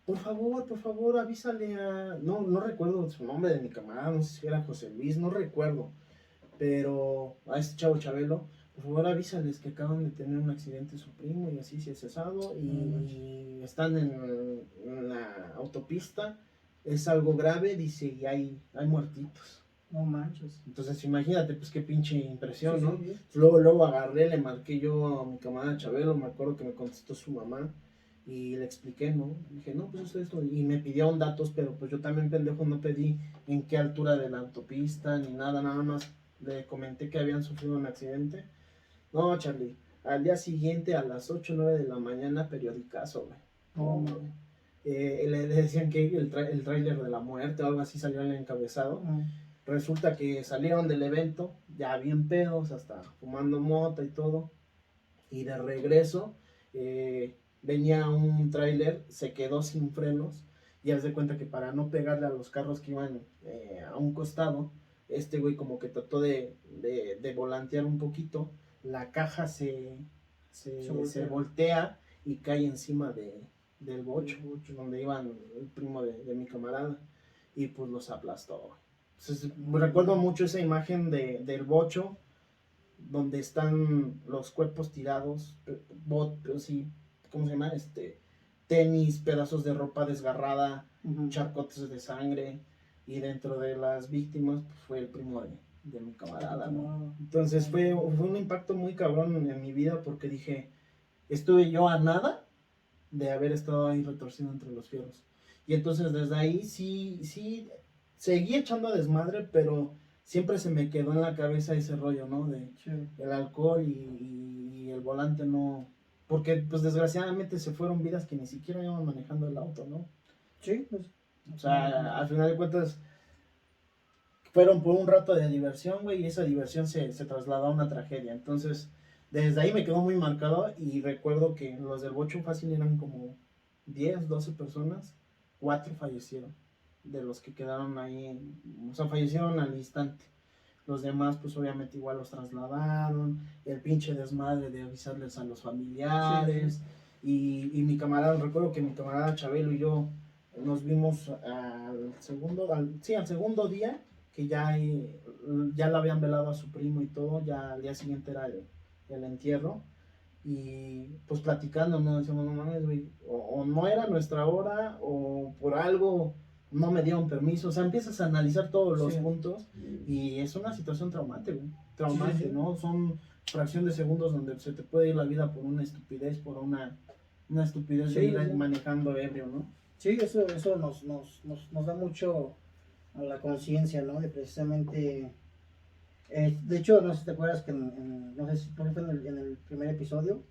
por favor, avísale a... No recuerdo su nombre de mi camarada, no sé si era José Luis, no recuerdo. Pero a este chavo Chabelo, por favor avísales que acaban de tener un accidente su primo y así se ha cesado y están en la autopista. Es algo grave, dice, y hay muertitos. No manches. Entonces imagínate, pues qué pinche impresión, Sí, ¿no? sí, sí. Luego agarré, le marqué yo a mi camarada Chabelo, me acuerdo que me contestó su mamá y le expliqué, ¿no? Dije, no, pues esto, y me pidieron datos, pero pues yo también pendejo no pedí en qué altura de la autopista ni nada, nada más le comenté que habían sufrido un accidente. No, Charlie, al día siguiente a las 8 o 9 de la mañana, periodicazo, güey. No, güey. Le decían que el tráiler de la muerte o algo así salió en el encabezado. Resulta que salieron del evento, ya bien pedos, hasta fumando mota y todo. Y de regreso, venía un tráiler, se quedó sin frenos. Y haz de cuenta que para no pegarle a los carros que iban a un costado, este güey como que trató de volantear un poquito. La caja se voltea y cae encima del bocho, donde iban el primo de mi camarada. Y pues los aplastó. Entonces, recuerdo mucho esa imagen del bocho, donde están los cuerpos tirados, sí, ¿cómo se llama? Tenis, pedazos de ropa desgarrada, charcotes de sangre, y dentro de las víctimas pues, fue el primo de mi camarada, ¿no? Entonces fue un impacto muy cabrón en mi vida porque dije, estuve yo a nada de haber estado ahí retorcido entre los fierros. Y entonces desde ahí sí seguí echando desmadre, pero siempre se me quedó en la cabeza ese rollo, ¿no? De el alcohol y el volante no... Porque pues desgraciadamente se fueron vidas que ni siquiera iban manejando el auto, ¿no? Sí, pues. O sea, al final de cuentas fueron por un rato de diversión, güey, y esa diversión se trasladó a una tragedia. Entonces, desde ahí me quedó muy marcado y recuerdo que los del bocho fácil eran como 10, 12 personas, 4 fallecieron de los que quedaron ahí, o sea, fallecieron al instante. Los demás, pues obviamente igual los trasladaron, el pinche desmadre de avisarles a los familiares. Sí. Y mi camarada, recuerdo que mi camarada Chabelo y yo nos vimos al segundo día, que ya le habían velado a su primo y todo, ya al día siguiente era el entierro. Y pues platicando, ¿no? Decíamos, no mames, güey, o no era nuestra hora, o por algo no me dieron permiso. O sea, empiezas a analizar todos los puntos y es una situación traumante, güey. Traumante, ¿no? Son fracción de segundos donde se te puede ir la vida por una estupidez, por una estupidez de ir manejando ebrio, ¿no? Sí, eso nos da mucho a la conciencia, ¿no? De precisamente... de hecho, no sé si te acuerdas que no sé si fue en el primer episodio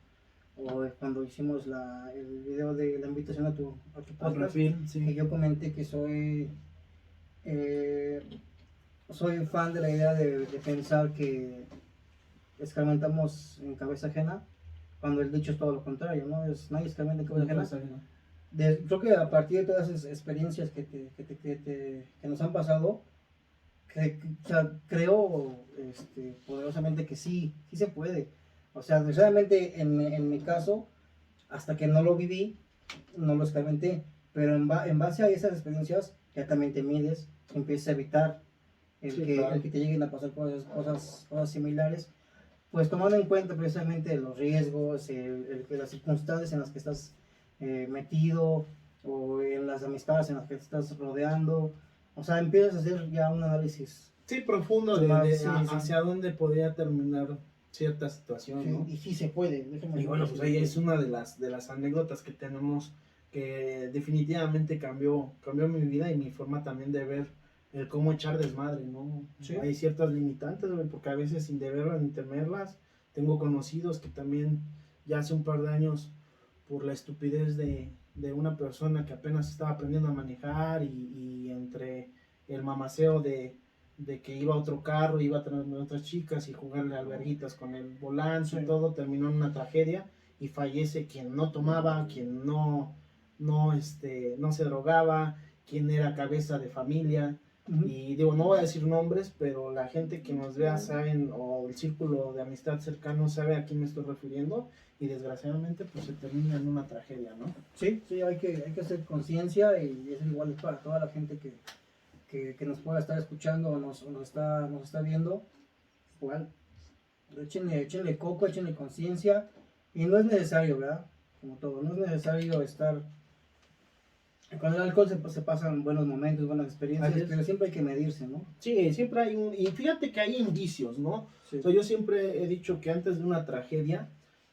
o cuando hicimos el video de la invitación a tu podcast, que yo comenté que soy fan de la idea de pensar que escarmentamos en cabeza ajena, cuando el dicho es todo lo contrario, ¿no? Nadie escarmenta en cabeza ajena. Creo que a partir de todas esas experiencias que nos han pasado, o sea, creo poderosamente que sí se puede. O sea, desgraciadamente en mi caso, hasta que no lo viví, no lo experimenté. Pero en base a esas experiencias, ya también te mides, empiezas a evitar el que te lleguen a pasar cosas similares. Pues tomando en cuenta precisamente los riesgos, las circunstancias en las que estás metido, o en las amistades en las que te estás rodeando. O sea, empiezas a hacer ya un análisis. Sí, profundo hacia dónde podría terminar cierta situación, ¿no? Y sí se puede. Y bueno, pues ahí es una de las anécdotas que tenemos que definitivamente cambió mi vida y mi forma también de ver el cómo echar desmadre, ¿no? Sí. Hay ciertas limitantes, güey, porque a veces sin deberlas ni temerlas, tengo conocidos que también ya hace un par de años, por la estupidez de una persona que apenas estaba aprendiendo a manejar y entre el mamaceo de que iba a otro carro, iba a traer a otras chicas y jugarle alberguitas con el volante y todo, terminó en una tragedia y fallece quien no tomaba, quien no se drogaba, quien era cabeza de familia. Ujú. Y digo, no voy a decir nombres, pero la gente que nos vea saben, o el círculo de amistad cercano sabe a quién me estoy refiriendo, y desgraciadamente pues se termina en una tragedia, ¿no? Sí, sí, hay que hacer conciencia y es igual para toda la gente que nos pueda estar escuchando o nos está viendo. Igual, échenle coco, échenle conciencia y no es necesario, ¿verdad? Como todo, no es necesario estar... Con el alcohol se pasan buenos momentos, buenas experiencias, Así es. pero siempre hay que medirse, ¿no? Sí, siempre hay un... Y fíjate que hay indicios, ¿no? Sí. O sea, yo siempre he dicho que antes de una tragedia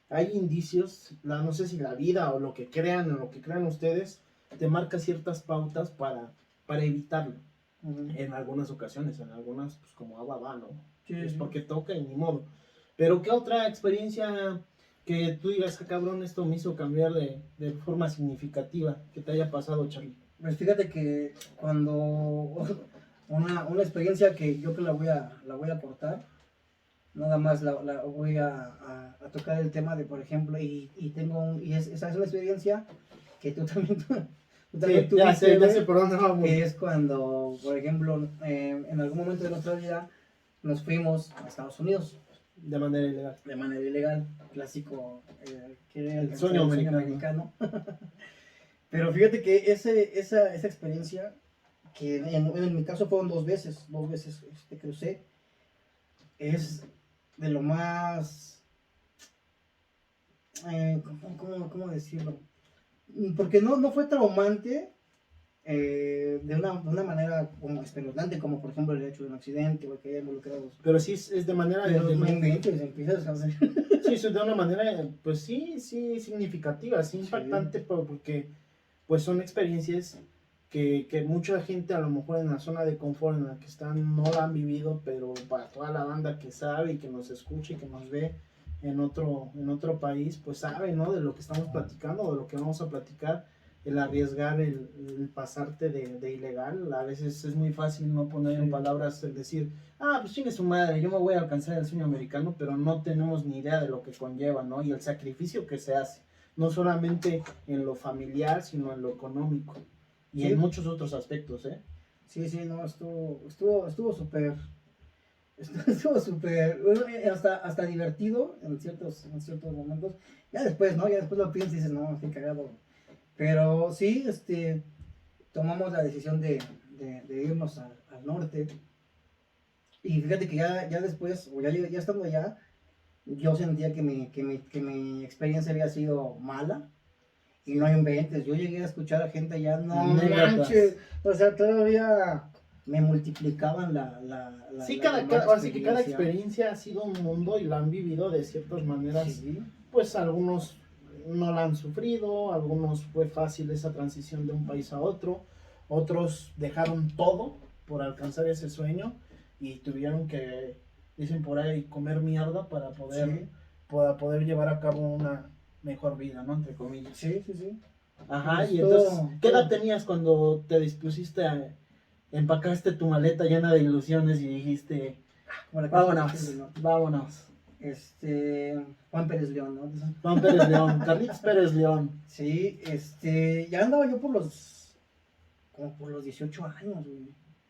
hay indicios, no sé si la vida o lo que crean o lo que crean ustedes, te marca ciertas pautas para evitarlo. Ujú. En algunas ocasiones, en algunas, pues como agua va, ¿no? Sí, Es sí. porque toca y ni modo. Pero ¿qué otra experiencia que tú digas, que cabrón, esto me hizo cambiar de forma significativa, que te haya pasado, Charlie? Pues fíjate que cuando una experiencia que yo que la voy a cortar, nada más la voy a tocar el tema de, por ejemplo, y tengo esa es una experiencia que tú también, tú también Sí, ya tuviste, sé güey, por dónde vamos. que es cuando, por ejemplo, en algún momento de nuestra vida nos fuimos a Estados Unidos De manera ilegal. de manera ilegal, clásico, que El sueño americano. americano. Pero fíjate que esa experiencia, que en mi caso fueron dos veces crucé, es de lo más, ¿cómo decirlo? Porque no fue traumante de una manera como espeluznante, como por ejemplo el hecho de un accidente o que haya involucrados. Pero sí es de manera... Pero no inventes, empiezas a hacer... Sí, es de una manera, pues sí significativa, sí impactante, porque pues son experiencias que mucha gente a lo mejor en la zona de confort en la que están no la han vivido, pero para toda la banda que sabe y que nos escucha y que nos ve en otro país, pues sabe, ¿no? De lo que estamos platicando, de lo que vamos a platicar, el arriesgar, el pasarte de ilegal. A veces es muy fácil no poner en palabras el decir, pues chingue su madre, yo me voy a alcanzar el sueño americano, pero no tenemos ni idea de lo que conlleva, ¿no? Y el sacrificio que se hace, no solamente en lo familiar, sino en lo económico y Sí. en muchos otros aspectos, ¿eh? Sí, no, estuvo súper, estuvo súper, hasta divertido en ciertos momentos. Ya después, ¿no? Ya después lo piensas y dices, no, estoy cagado. Pero sí, tomamos la decisión de irnos al norte. Y fíjate que ya después, o ya estando allá, yo sentía que mi experiencia había sido mala. Y no inventes, yo llegué a escuchar a gente allá, no Anécdotas. manches, o sea, todavía me multiplicaban Sí, la así que cada experiencia ha sido un mundo y la han vivido de ciertas maneras. Sí, Pues algunos no la han sufrido, algunos fue fácil esa transición de un país a otro, otros dejaron todo por alcanzar ese sueño y tuvieron que, dicen por ahí, comer mierda para poder llevar a cabo una mejor vida, ¿no? Entre comillas. sí. Ajá, Pues y todo- entonces, ¿qué edad tenías cuando te dispusiste empacaste tu maleta llena de ilusiones y dijiste, Como la vámonos, canción, ¿no? vámonos? Juan Pérez León, ¿no? Juan Pérez León, Carlitos Pérez León. Sí, ya andaba yo como por los 18 años, güey.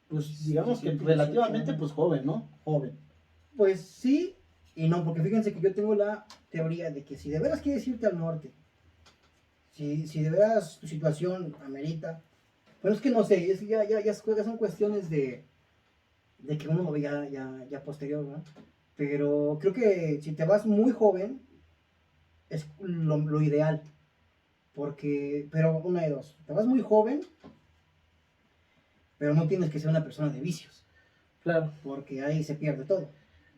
Pues digamos que 17, relativamente 18. pues joven, ¿no? Joven. Pues sí y no, porque fíjense que yo tengo la teoría de que si de veras quieres irte al norte, si de veras tu situación amerita, pero es que no sé, ya son cuestiones de que uno lo ve ya posterior, ¿no? Pero creo que si te vas muy joven, es lo ideal, pero una de dos, te vas muy joven, pero no tienes que ser una persona de vicios, Claro. porque ahí se pierde todo.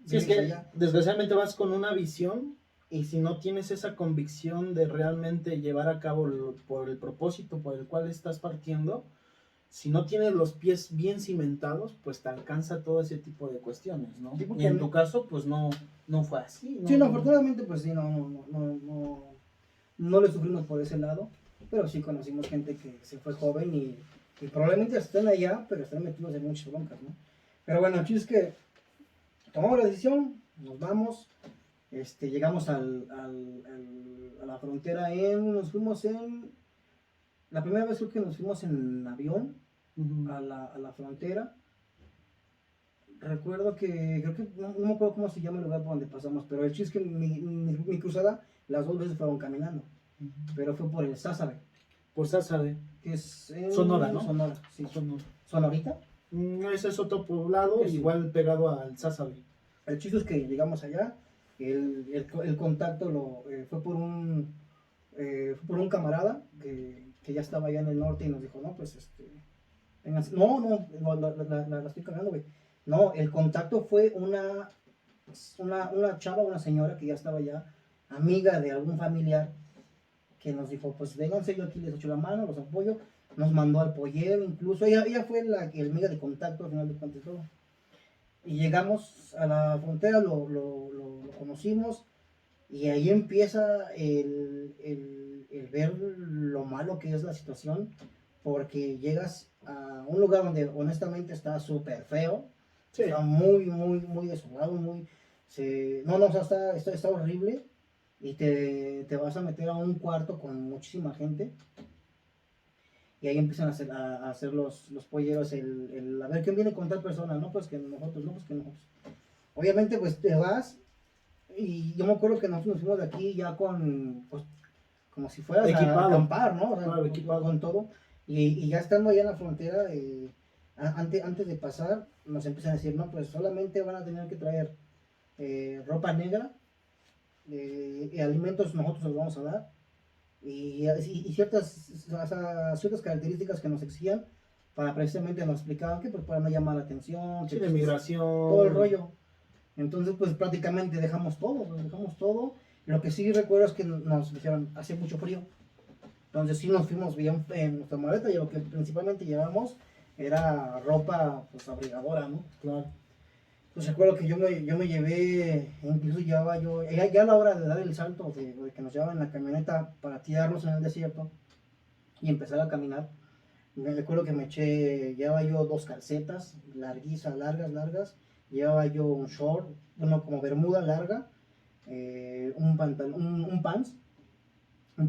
Sí, es Llegas que allá, desgraciadamente vas con una visión y si no tienes esa convicción de realmente llevar a cabo por el propósito por el cual estás partiendo, si no tienes los pies bien cimentados, pues te alcanza todo ese tipo de cuestiones, ¿no? Sí, porque Y en tu caso, pues no fue así, ¿no? sí, no, afortunadamente, pues sí, no le sufrimos por ese lado, pero sí conocimos gente que se fue joven y probablemente están allá, pero están metidos en muchas broncas, ¿no? Pero bueno, el chiste es que tomamos la decisión, nos vamos, llegamos a la frontera la primera vez creo que nos fuimos en avión Ujú. a la frontera, Recuerdo que, creo que, no me acuerdo cómo se llama el lugar por donde pasamos, pero el chiste es que mi cruzada, las 2 veces fueron caminando, pero fue por el Sázabe, Por Sázabe. que es Sonora, ¿no? Sonora, sí. Sonora. ¿Sonorita? Ese es otro poblado, Sí. igual pegado al Sázabe. El chiste es que llegamos allá, el contacto fue por un camarada que ya estaba allá en el norte y nos dijo, no, pues vénganse. No, la estoy cagando, güey. No, el contacto fue una chava, una señora que ya estaba allá, amiga de algún familiar, que nos dijo, pues vénganse, yo aquí les echo la mano, los apoyo. Nos mandó al pollero, incluso, ella fue el medio de contacto al final de cuentas todo. Y llegamos a la frontera, lo conocimos, y ahí empieza el ver lo malo que es la situación, porque llegas a un lugar donde honestamente está súper feo, Sí. está muy, muy, muy desolado, o sea, está horrible, y te vas a meter a un cuarto con muchísima gente, y ahí empiezan a hacer los polleros a ver quién viene con tal persona, no pues que nosotros, no pues que nosotros. Obviamente pues te vas, y yo me acuerdo que nosotros nos fuimos de aquí ya con, pues, como si fueras Equipado. a acampar, ¿no? O sea, Claro, equipado. con todo, y ya estando allá en la frontera, antes de pasar, nos empiezan a decir, no, pues solamente van a tener que traer ropa negra, y alimentos nosotros los vamos a dar, y ciertas características que nos exigían, para precisamente nos explicaban que pues para no llamar la atención, Sí, que, de pues, migración. todo el rollo. Entonces pues prácticamente dejamos todo. Lo que sí recuerdo es que nos dijeron, hace mucho frío, entonces sí nos fuimos bien en nuestra maleta, y lo que principalmente llevamos era ropa pues abrigadora, ¿no? Claro. Pues recuerdo que yo me llevé, incluso llevaba ya a la hora de dar el salto, de que nos llevaban en la camioneta para tirarnos en el desierto y empezar a caminar. Me recuerdo que llevaba yo 2 calcetas, largas, llevaba yo un short, como bermuda larga, un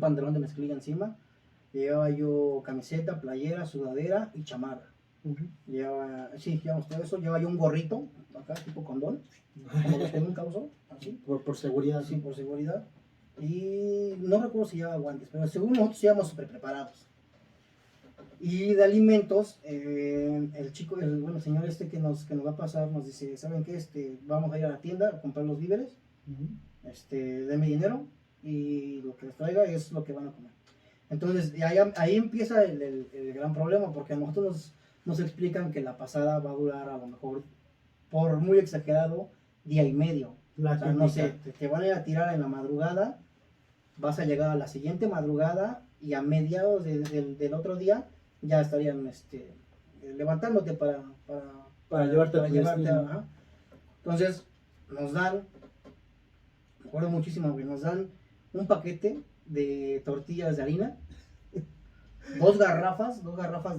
pantalón de mezclilla encima, llevaba yo camiseta, playera, sudadera y chamarra. Llevamos todo eso, llevaba yo un gorrito, acá tipo condón, como los que nunca uso, así. Por seguridad. Sí, por seguridad. Y no recuerdo si llevaba guantes, pero según nosotros íbamos súper preparados. Y de alimentos, el señor que nos va a pasar, nos dice, ¿saben qué? Vamos a ir a la tienda a comprar los víveres, denme dinero, y lo que les traiga es lo que van a comer. Entonces, ahí empieza el gran problema, porque a nosotros nos explican que la pasada va a durar a lo mejor, por muy exagerado, día y medio. O sea, no sé, te van a ir a tirar en la madrugada, vas a llegar a la siguiente madrugada, y a mediados del otro día ya estarían levantándote para llevarte a tu llevarte destino. ajá. Entonces nos dan, me acuerdo muchísimo, güey, nos dan un paquete de tortillas de harina, 2 garrafas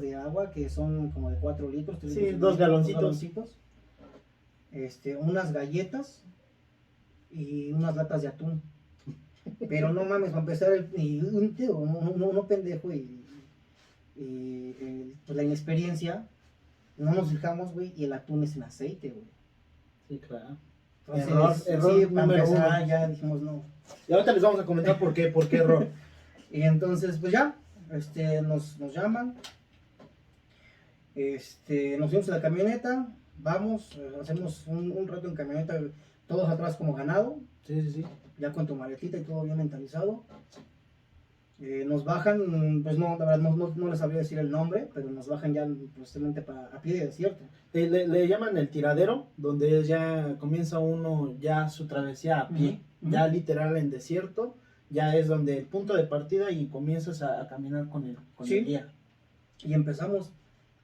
de agua que son como de 4 litros, 3 Sí, litros, 2 galoncitos. Unas galletas y unas latas de atún. Pero no mames, para empezar, uno pendejo pues la inexperiencia, no nos fijamos, güey, y el atún es en aceite, güey. Sí, claro. Entonces, Error sí, para número empezar, 1. ya dijimos no. Y ahorita les vamos a comentar por qué error. Y entonces, pues ya, nos llaman, nos fuimos a la camioneta, vamos, hacemos un rato en camioneta, todos atrás como ganado, Sí. ya con tu maletita y todo bien mentalizado. Nos bajan, pues no, la verdad no les sabría decir el nombre, pero nos bajan ya precisamente a pie de desierto. Le llaman el tiradero, donde ya comienza uno ya su travesía a pie, Ujú. ya literal en desierto, ya es donde el punto de partida y comienzas a caminar con Sí. el guía. Y empezamos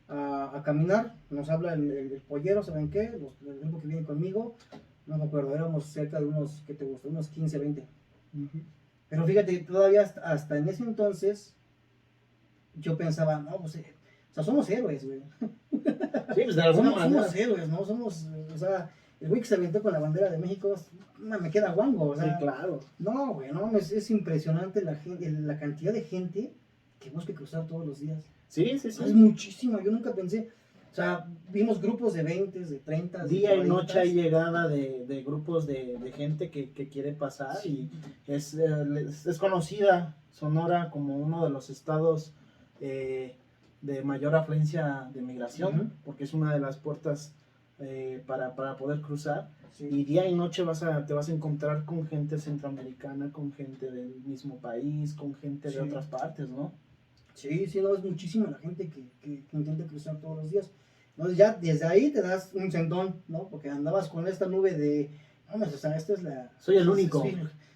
a caminar, nos habla el pollero, ¿saben qué? El grupo que viene conmigo, no me acuerdo, éramos cerca de unos, ¿qué te gusta? Unos 15, 20. Pero fíjate, todavía hasta en ese entonces, yo pensaba, no, pues, o sea, somos héroes, güey. Sí, pues de alguna manera. Somos héroes, ¿no? O sea, el güey que se aventó con la bandera de México, me queda guango, o sea. Sí, claro. No, güey, no, es impresionante la cantidad de gente que busca cruzar todos los días. Sí. Es muchísima, yo nunca pensé. O sea, vimos grupos de 20, de 30. Día y 40. noche hay llegada de grupos de gente que quiere pasar y es conocida Sonora como uno de los estados de mayor afluencia de migración, Ujú. porque es una de las puertas para poder cruzar. Sí. Y día y noche te vas a encontrar con gente centroamericana, con gente del mismo país, con gente de Sí. otras partes, ¿no? Sí, sí, no, es muchísima la gente que intenta cruzar todos los días. Entonces ya desde ahí te das un sentón, ¿no? Porque andabas con esta nube de, vamos, o sea, esta es la... Soy el único.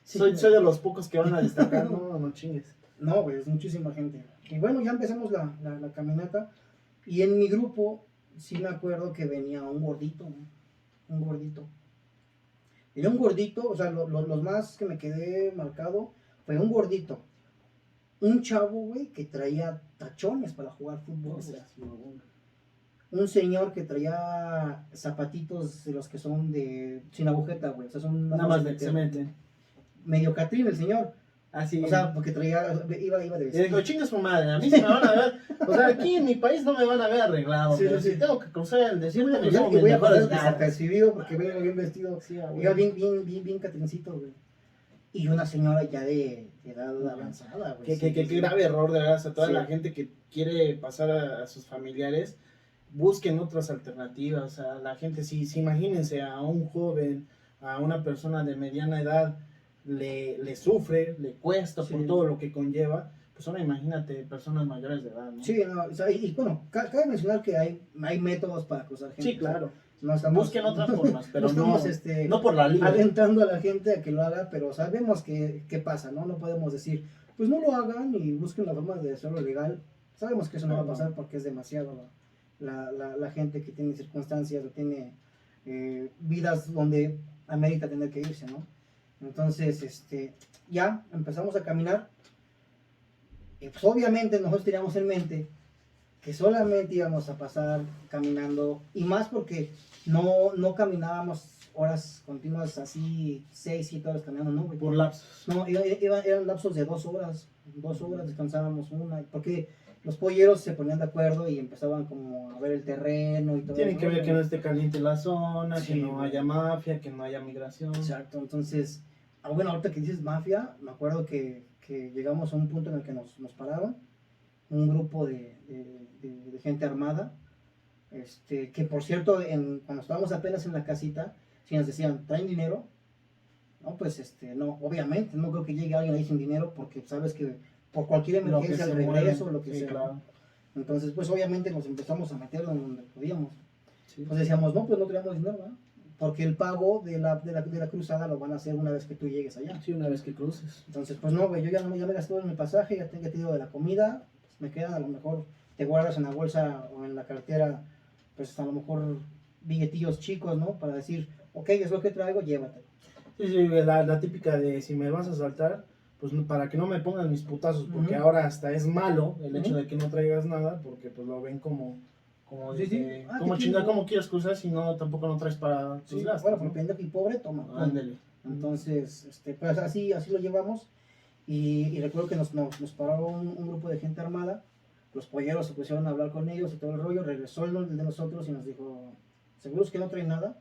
Sí, Soy de los pocos que van a destacar, no chingues. No, güey, es muchísima gente. Y bueno, ya empezamos la caminata. Y en mi grupo, sí me acuerdo que venía un gordito, ¿no? Un gordito. Venía un gordito, o sea, los más que me quedé marcado fue un gordito. Un chavo, güey, que traía tachones para jugar fútbol, güey. Un señor que traía zapatitos de los que son de sin agujeta, güey. O sea, son Nada más se meten. medio catrín el señor. Así. O sea, porque iba de Y vestido. digo, chinga su madre, a mí se me van a ver. O sea, aquí en mi país no me van a ver arreglado. Sí, pero sí, si sí. tengo que cruzar el desierto, me Pues llevo que mis voy a mejores pasar ganas. desapercibido porque vengo bien vestido. Sí, güey. Iba bien catrincito, güey. Y una señora ya de edad avanzada, güey. Qué grave error, de verdad. O sea, toda Sí. la gente que quiere pasar a sus familiares, busquen otras alternativas. O sea, la gente, si imagínense a un joven, a una persona de mediana edad, le sufre, le cuesta Sí. por todo lo que conlleva, pues ahora imagínate personas mayores de edad, ¿no? Sí, no, o sea, y bueno, cabe mencionar que hay métodos para cruzar gente. Sí, claro. No estamos, Busquen otras formas, pero no no, estamos no por la libre. alentando a la gente a que lo haga, pero sabemos qué pasa, ¿no? No podemos decir, pues no lo hagan y busquen la forma de hacerlo legal. Sabemos que eso no va a pasar porque es demasiado la gente que tiene circunstancias o tiene vidas donde amerita tener que irse, ¿no? Entonces, ya empezamos a caminar y pues obviamente nosotros teníamos en mente que solamente íbamos a pasar caminando, y más porque no caminábamos horas continuas así, 6, 7 horas caminando, no, güey. Por lapsos. No, eran lapsos de 2 horas, 2 horas descansábamos una, porque los polleros se ponían de acuerdo y empezaban como a ver el terreno y todo. Tienen que ¿no? ver que no esté caliente la zona, Sí, que no güey. haya mafia, que no haya migración. Exacto, entonces, bueno, ahorita que dices mafia, me acuerdo que llegamos a un punto en el que nos pararon, un grupo de gente armada, que por cierto, cuando estábamos apenas en la casita, si nos decían, ¿traen dinero? No, pues no, obviamente, no creo que llegue alguien ahí sin dinero, porque sabes que por cualquier Lo que emergencia, se al regreso, mueve. lo que Sí, sea. claro. Entonces, pues obviamente nos empezamos a meter donde podíamos. Sí. Pues decíamos, no, pues no traemos dinero, ¿verdad? Porque el pago de la cruzada lo van a hacer una vez que tú llegues allá. Sí, una vez que cruces. Entonces, pues no, güey, yo ya me gasté todo en mi pasaje, ya te digo de la comida, pues me quedan, a lo mejor te guardas en la bolsa o en la cartera, pues a lo mejor billetillos chicos, ¿no? Para decir, ok, es lo que traigo, llévatelo. Sí, la típica de si me vas a saltar, pues para que no me pongan mis putazos, porque Ujú. ahora hasta es malo el hecho Ujú. de que no traigas nada, porque pues lo ven como Sí, sí. como ¿qué chinga, quieres? ¿cómo quieres cruzar si no tampoco no traes para tus Sí, gastos? bueno, ¿no? por pendejo y pobre, toma. Ándele. Entonces, pues así lo llevamos. Y recuerdo que nos pararon un grupo de gente armada. Los polleros se pusieron a hablar con ellos y todo el rollo. Regresó el de nosotros y nos dijo, ¿seguros que no traen nada?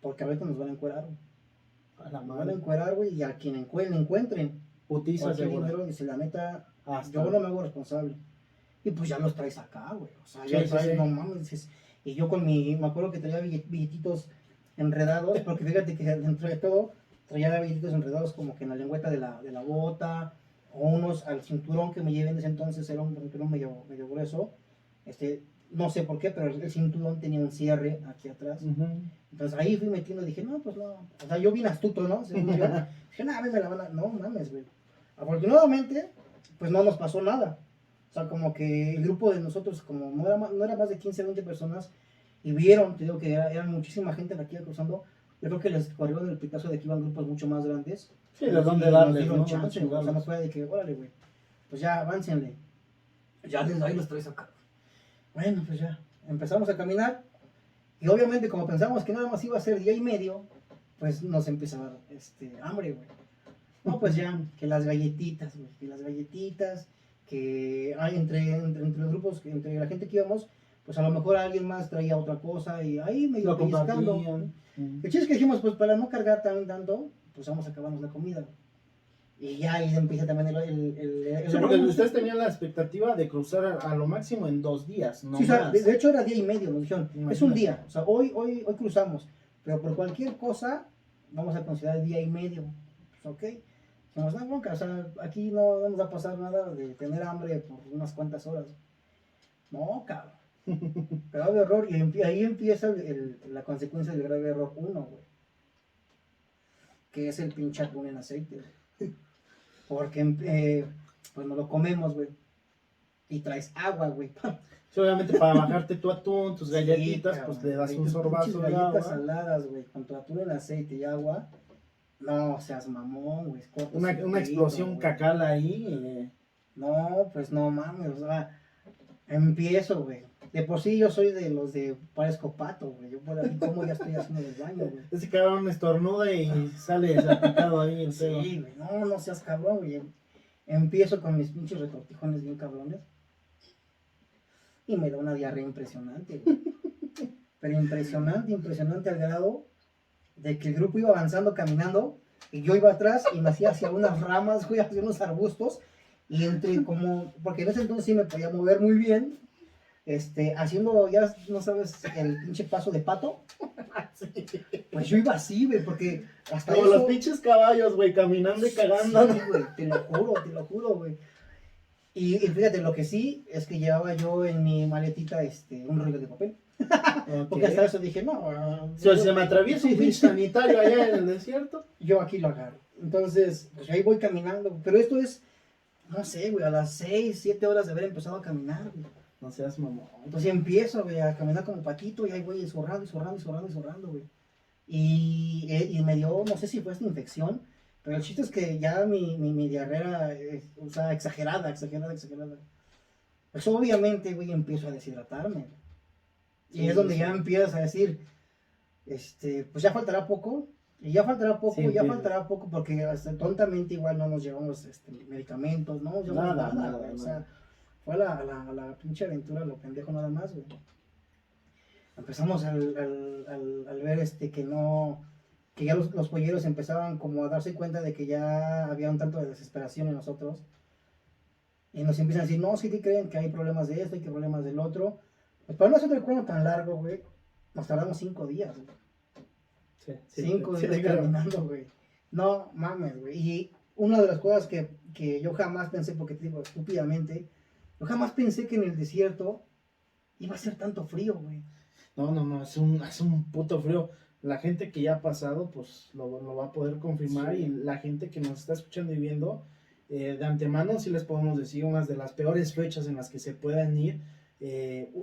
Porque ahorita nos van a encuerar, güey. A la Nos van a madre. encuerar, güey, y a quien encuentren Putiza cualquier segura. dinero, dice, la neta, Hasta. yo no me hago responsable. Y pues ya los traes acá, güey. O sea, Sí, ya sí, traes, sí. no mames. Dices, y yo me acuerdo que traía billetitos enredados, porque fíjate que dentro de todo, traía billetitos enredados como que en la lengüeta de la bota, o unos al cinturón que me llevé en ese entonces, era un cinturón medio grueso. No sé por qué, pero el cinturón tenía un cierre aquí atrás. Ujú. Entonces ahí fui metiendo, dije, no, pues no. O sea, yo bien astuto, ¿no? Según yo. Dije, no, a mí me la van a. No mames, güey. Afortunadamente, pues no nos pasó nada. O sea, como que el grupo de nosotros, como no era más de 15, 20 personas, y vieron, te digo que eran muchísima gente la que iba cruzando. Yo creo que les corrieron el pitazo de que iban grupos mucho más grandes. Sí, de dónde Y darles, nos dieron ¿no? chance, güey. O sea, no fue de que, órale, güey. Pues ya, aváncenle. Ya desde ahí los traes acá. Bueno, pues ya. Empezamos a caminar. Y obviamente, como pensamos que nada más iba a ser día y medio, pues nos empieza a dar hambre, güey. No, pues ya, que las galletitas, güey. Que las galletitas, que hay entre los grupos, entre la gente que íbamos, pues a lo mejor alguien más traía otra cosa y ahí medio Lo pellizcando. compartían. El chiste es que dijimos, pues para no cargar tanto, pues vamos a acabarnos la comida. Y ya ahí empieza también el Sí, porque ustedes tenían la expectativa de cruzar a lo máximo en 2 días, no Sí, o sea, más. de hecho era día y medio, nos dijeron, es Imagínate. un día, o sea, hoy cruzamos, pero por cualquier cosa vamos a considerar día y medio, pues, ok, dijimos, no, bronca, o sea, aquí no vamos a pasar nada de tener hambre por unas cuantas horas, no, cabrón, grave error, y ahí empieza la consecuencia del grave error 1, güey, que es el pinche atún en aceite, güey. Porque pues nos lo comemos, güey, y traes agua, güey. Sí, obviamente para bajarte tu atún, tus Sí, galletitas, cabrón. pues le das Ahí un tus sorbazo pinches de galletas agua. saladas, güey, con tu atún en aceite y agua. No, seas mamón, güey. Una explosión güey. cacal ahí. No, pues no mames, o sea, empiezo, güey. De por sí yo soy de los de parezco pato, güey. Yo por aquí como ya estoy haciendo el baño, güey. Ese cabrón estornuda y sale salpicado ahí el pelo. Sí, güey, no seas cabrón, güey. Empiezo con mis pinches retortijones bien cabrones. Y me da una diarrea impresionante, güey. Pero impresionante al grado de que el grupo iba avanzando, caminando, y yo iba atrás y me hacía hacia unas ramas, güey, hacia unos arbustos, y entre como, porque en ese entonces sí me podía mover muy bien, haciendo, ya no sabes, el pinche paso de pato, pues yo iba así, güey, porque hasta Como eso... los pinches caballos, güey, caminando y cagando. Sí, güey, te lo juro, güey. Y fíjate, lo que sí es que llevaba yo en mi maletita un rollo de papel. Ok. Porque hasta eso dije, no. O sea, se me atraviesa un pinche sanitario allá en el desierto. Yo aquí lo agarro. Entonces, pues ahí voy caminando. Pero esto es, no sé, güey, a las 6, 7 horas de haber empezado a caminar, güey. No seas mamón. Entonces empiezo, güey, a caminar como patito y ahí voy zurrando, güey. Y me dio, no sé si fue esta infección, pero el chiste es que ya mi diarrea era, o sea, exagerada. Pues obviamente, güey, empiezo a deshidratarme. Y Sí, es donde sí, ya sí. empiezas a decir, pues ya faltará poco, y ya faltará poco, Sí, ya empieza. faltará poco, porque hasta tontamente igual no nos llevamos medicamentos, no nos llevamos nada, güey. O sea, fue la pinche aventura, lo pendejo nada más, güey. Empezamos al ver que ya los polleros empezaban como a darse cuenta de que ya había un tanto de desesperación en nosotros. Y nos empiezan a decir, no, sí que creen que hay problemas de esto y que problemas del otro. Pues para no hacer el cuento tan largo, güey, nos tardamos 5 días, güey. Sí, 5 sí, días claro. caminando, güey. No mames, güey. Y una de las cosas que yo jamás pensé, porque te digo, estúpidamente, yo jamás pensé que en el desierto iba a ser tanto frío, güey. No, hace un puto frío. La gente que ya ha pasado, pues lo va a poder confirmar. Sí. Y la gente que nos está escuchando y viendo, de antemano sí les podemos decir unas de las peores fechas en las que se puedan ir.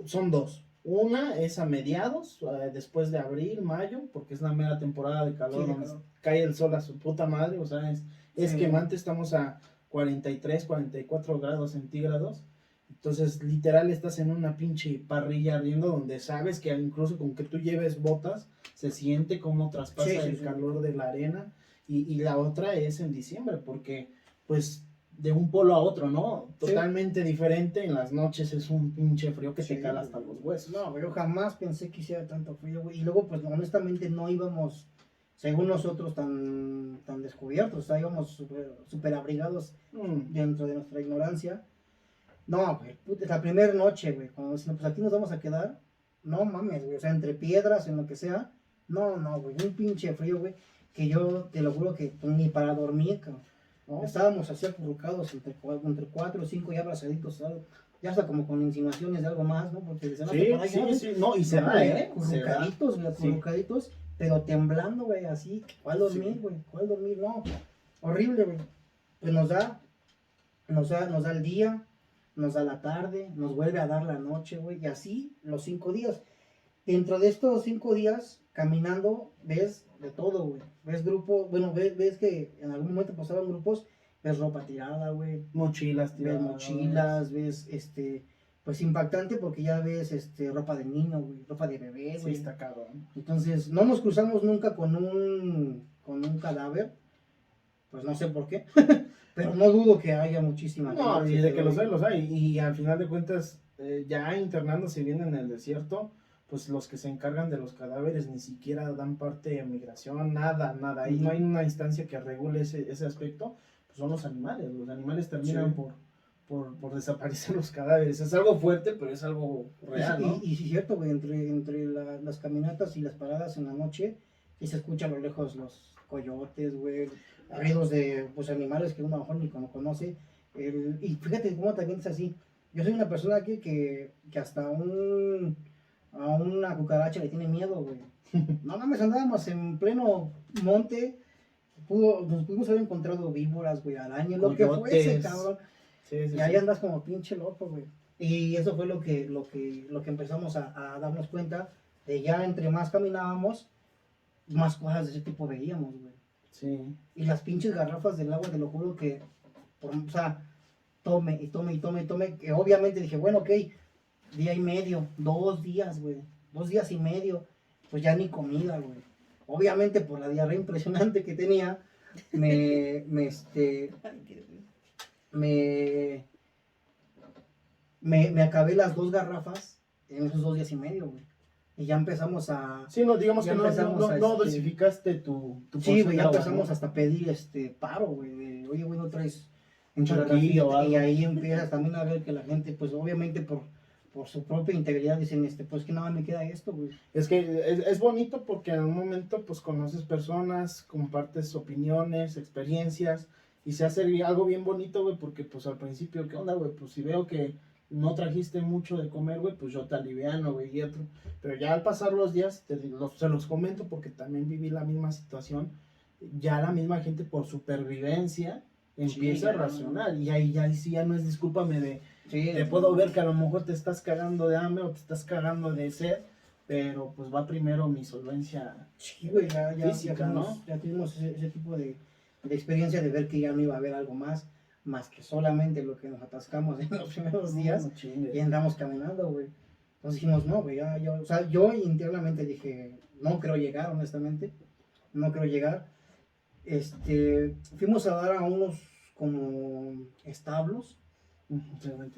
Son 2. Una es a mediados, después de abril, mayo, porque es la mera temporada de calor, Sí, donde claro. cae el sol a su puta madre. O sea, es Sí. quemante, estamos a 43, 44 grados centígrados. Entonces, literal, estás en una pinche parrilla ardiendo donde sabes que incluso con que tú lleves botas, se siente como traspasa Sí, el sí. calor de la arena. Y la otra es en diciembre, porque, pues, de un polo a otro, ¿no? Sí. Totalmente diferente. En las noches es un pinche frío que Sí, te cala hasta los huesos. No, güey, yo jamás pensé que hiciera tanto frío, güey. Y luego, pues, honestamente, no íbamos, según nosotros, tan descubiertos. O sea, íbamos súper abrigados dentro de nuestra ignorancia. No, güey, puta, la primera noche, güey, cuando decimos, pues aquí nos vamos a quedar, no mames, güey, o sea, entre piedras, en lo que sea, no, güey, un pinche frío, güey, que yo te lo juro que ni para dormir, cabrón, ¿no? estábamos así acurrucados entre 4 o 5 ya abrazaditos, ¿sabes? Ya hasta como con insinuaciones de algo más, ¿no? Porque decían, Sí, por ahí, sí, ¿no? sí. No, y se No, da, güey, Se da. acurrucaditos, güey, Sí. acurrucaditos, pero temblando, güey, así, ¿cuál dormir, Sí. güey? ¿Cuál dormir? No, horrible, güey, pues nos da el día, nos da la tarde, nos vuelve a dar la noche, güey, y así los 5 días. Dentro de estos 5 días, caminando, ves de todo, güey. Ves grupos, bueno, ves que en algún momento pasaban grupos, ves ropa tirada, güey. Mochilas, Ves tiradas. mochilas, ves, pues impactante porque ya ves, ropa de niño, güey, ropa de bebé, Sí, güey. está cabrón. Entonces, no nos cruzamos nunca con un cadáver, pues no sé por qué, pero no dudo que haya muchísima No, gente, y de que güey. los hay. Y al final de cuentas, ya internándose bien en el desierto, pues los que se encargan de los cadáveres ni siquiera dan parte de migración, nada, nada. Ahí no hay una instancia que regule ese aspecto, pues son los animales. Los animales terminan Sí. por desaparecer los cadáveres. Es algo fuerte, pero es algo real, ¿no? Y sí, cierto, güey, entre las caminatas y las paradas en la noche, y se escucha a lo lejos los coyotes, güey, ruidos de pues, animales que uno a lo mejor ni conoce. Y fíjate cómo también es así. Yo soy una persona aquí que hasta a una cucaracha le tiene miedo, güey. No mames, andábamos en pleno monte, nos pudimos haber encontrado víboras, güey, arañas, lo que fuese, Coyotes. cabrón. Sí, sí, Y ahí sí. andas como pinche loco, güey. Y eso fue lo que empezamos a darnos cuenta de ya entre más caminábamos, más cosas de ese tipo veíamos, güey. Sí. Y las pinches garrafas del agua, te lo juro que, o sea, tome y tome y tome y tome, que obviamente dije, bueno, ok, día y medio, 2 días, güey, 2 días y medio, pues ya ni comida, güey. Obviamente por la diarrea impresionante que tenía, me, me acabé las 2 garrafas en esos 2 días y medio, güey. Y ya empezamos a... Sí, no, digamos Ya que no empezamos a, dosificaste tu Sí, porción güey, de ya agua, empezamos ¿no? hasta a pedir paro, güey. Oye, güey, no traes Un la charquillo o garrafita. Y algo. ahí empiezas también a ver que la gente, pues obviamente por su propia integridad dicen, pues que nada me queda esto, güey. Es que es bonito porque en un momento pues conoces personas, compartes opiniones, experiencias y se hace algo bien bonito, güey, porque pues al principio, ¿qué onda, güey? Pues si veo que no trajiste mucho de comer, güey, pues yo te aliviano, güey, y otro. Pero ya al pasar los días, se los comento porque también viví la misma situación, ya la misma gente por supervivencia empieza a ya. racionar y ahí sí ya no es discúlpame de Sí, te puedo ver que a lo mejor te estás cagando de hambre o te estás cagando de sed, pero pues va primero mi solvencia Sí, güey, ya física, ¿no? ya tuvimos ese tipo de experiencia de ver que ya no iba a haber algo más que solamente lo que nos atascamos en los primeros días. No chingues. Y andamos caminando, güey. Entonces dijimos, no, güey, o sea, yo internamente dije, no creo llegar, honestamente, no creo llegar. Fuimos a dar a unos como establos,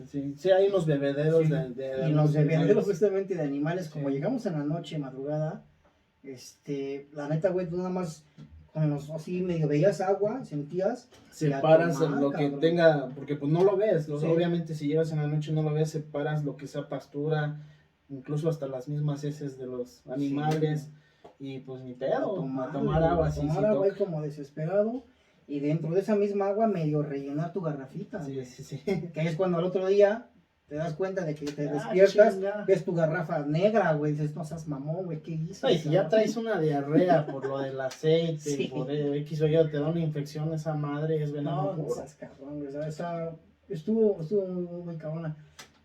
Sí, sí, hay unos bebederos sí, de y nos bebían animales. justamente de animales, como Sí. llegamos en la noche, madrugada, la neta, güey, tú nada más, con los, así medio veías agua, sentías, Separas ya lo que cabrón. tenga, porque pues no lo ves, Sí. obviamente si llegas en la noche no lo ves, separas lo que sea pastura, incluso hasta las mismas heces de los animales, y pues ni pedo, a tomar güey, agua, a sí, tomar sí, agua ahí toca. como desesperado, y dentro de esa misma agua medio rellenar tu garrafita, Sí, güey. sí, sí. Que es cuando al otro día te das cuenta de que te Ah, despiertas, chinga. ves tu garrafa negra, güey, dices, no seas mamón, güey, ¿qué hice? No, y si ya traes una diarrea por lo del aceite, Sí. por el X o Y, te da una infección, esa madre es veneno No, no puro. seas cabrón, güey, o sea, estuvo muy cabrona.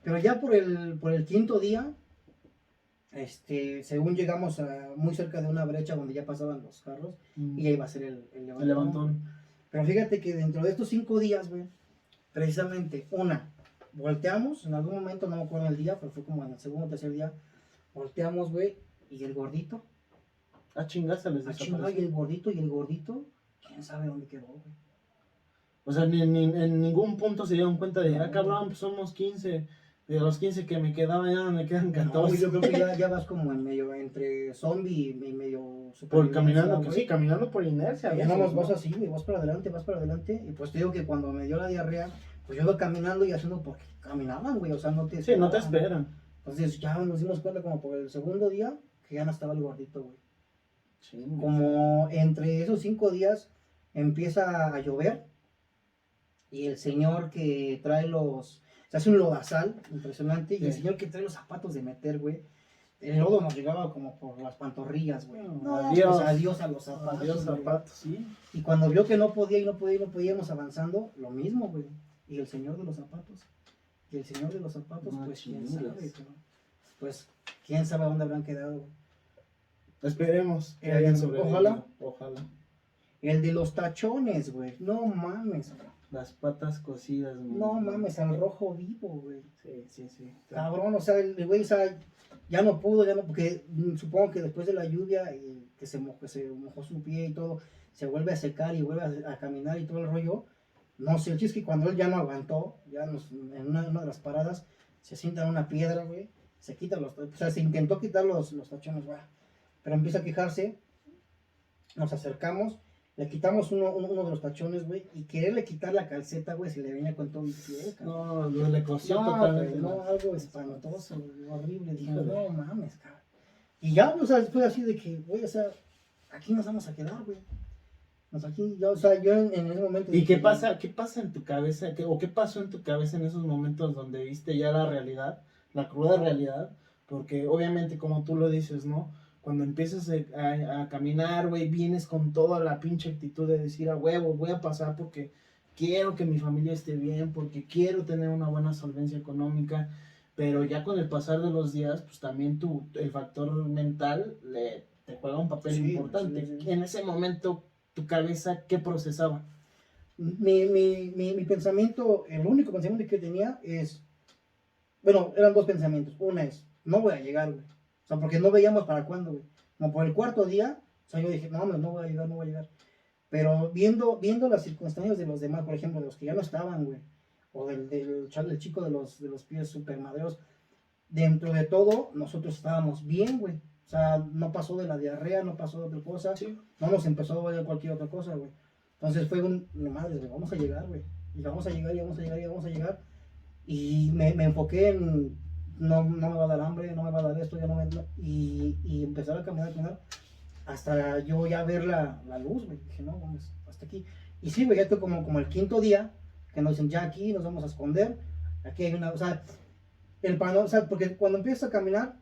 Pero ya por el quinto día, según llegamos muy cerca de una brecha donde ya pasaban los carros, y ahí va a ser el levantón. El levantón. Pero fíjate que dentro de estos 5 días, güey, precisamente, volteamos, en algún momento, no me acuerdo el día, pero fue como en el segundo o tercer día, volteamos, güey, y el gordito, Ah, chingaza, les ah, chingada, y desapareció. el gordito, quién sabe dónde quedó, güey. O sea, ni en ningún punto se dieron cuenta de, No. ah, cabrón, pues somos 15. De los 15 que me quedaban, ya me quedan No, 14. yo creo que ya vas como en medio, entre zombie y medio Por caminando, güey. que sí, caminando por inercia. Ya ¿no? no vas así, güey, vas para adelante, y pues te digo que cuando me dio la diarrea, pues yo iba caminando y haciendo porque caminaban, güey, o sea, no te Sí, no te esperaban. esperan. Entonces ya nos dimos cuenta como por el segundo día que ya no estaba el gordito, güey. Chingas. Como entre esos 5 días empieza a llover y el señor que trae se hace un lodazal impresionante, y el Sí. señor que trae los zapatos de meter, güey, el lodo nos llegaba como por las pantorrillas, güey. No, Adiós. pues adiós a los zapatos. Adiós, güey. zapatos, sí. Y cuando vio que no podíamos avanzando, lo mismo, güey. Y el señor de los zapatos. Y el señor de los zapatos, No pues quién chingues. sabe, cabrón. Pues quién sabe a dónde habrán quedado, güey. Esperemos que Eh, hayan sobrevivido. ojalá. Ojalá. El de los tachones, güey. No mames. Las patas cocidas, güey. No mames, al rojo vivo, güey. Sí, sí, sí. Cabrón, o sea, el güey, o sea, ya no pudo, porque supongo que después de la lluvia, que se mojó su pie y todo, se vuelve a secar y vuelve a caminar y todo el rollo. No sé, el chiste es que cuando él ya no aguantó, en una de las paradas, se sienta en una piedra, güey, se quita o sea, se intentó quitar los tachones, güey, pero empieza a quejarse, nos acercamos, le quitamos uno de los tachones, güey, y quererle quitar la calceta, güey, se le venía con todo el pie, cabrón. No, le cosió No, totalmente. güey, no, algo espantoso, güey, horrible, dijo, no mames, cabrón. Y ya, o sea, fue así de que, güey, o sea, aquí nos vamos a quedar, güey. Aquí, yo, o sea, yo en ese momento... ¿Y qué pasa en tu cabeza? ¿O qué pasó en tu cabeza en esos momentos donde viste ya la realidad, la cruda realidad? Porque obviamente, como tú lo dices, ¿no? Cuando empiezas a caminar, güey, vienes con toda la pinche actitud de decir, a huevo, voy a pasar porque quiero que mi familia esté bien, porque quiero tener una buena solvencia económica. Pero ya con el pasar de los días, pues también el factor mental te juega un papel importante. Sí. En ese momento, tu cabeza, ¿qué procesaba? Mi pensamiento, el único pensamiento que tenía es, bueno, eran dos pensamientos. Una es, no voy a llegar, güey. O sea, porque no veíamos para cuándo, güey. Como por el cuarto día, o sea, yo dije, no voy a llegar, no voy a llegar. Pero viendo las circunstancias de los demás, por ejemplo, de los que ya no estaban, güey, o del chico de los pies super madreos, dentro de todo, nosotros estábamos bien, güey. O sea, no pasó de la diarrea, no pasó de otra cosa, Sí. no nos empezó a doler cualquier otra cosa, güey. Entonces fue no madre, güey, vamos a llegar, güey. Y vamos a llegar, y vamos a llegar, y vamos a llegar. Y me enfoqué en, no me va a dar hambre, no me va a dar esto, ya no me... Y empezar a caminar, hasta yo ya ver la luz, güey. Dije, no, vamos, hasta aquí. Y sí, güey, ya fue como el quinto día, que nos dicen, ya aquí nos vamos a esconder. Aquí hay una, o sea, o sea, porque cuando empiezas a caminar,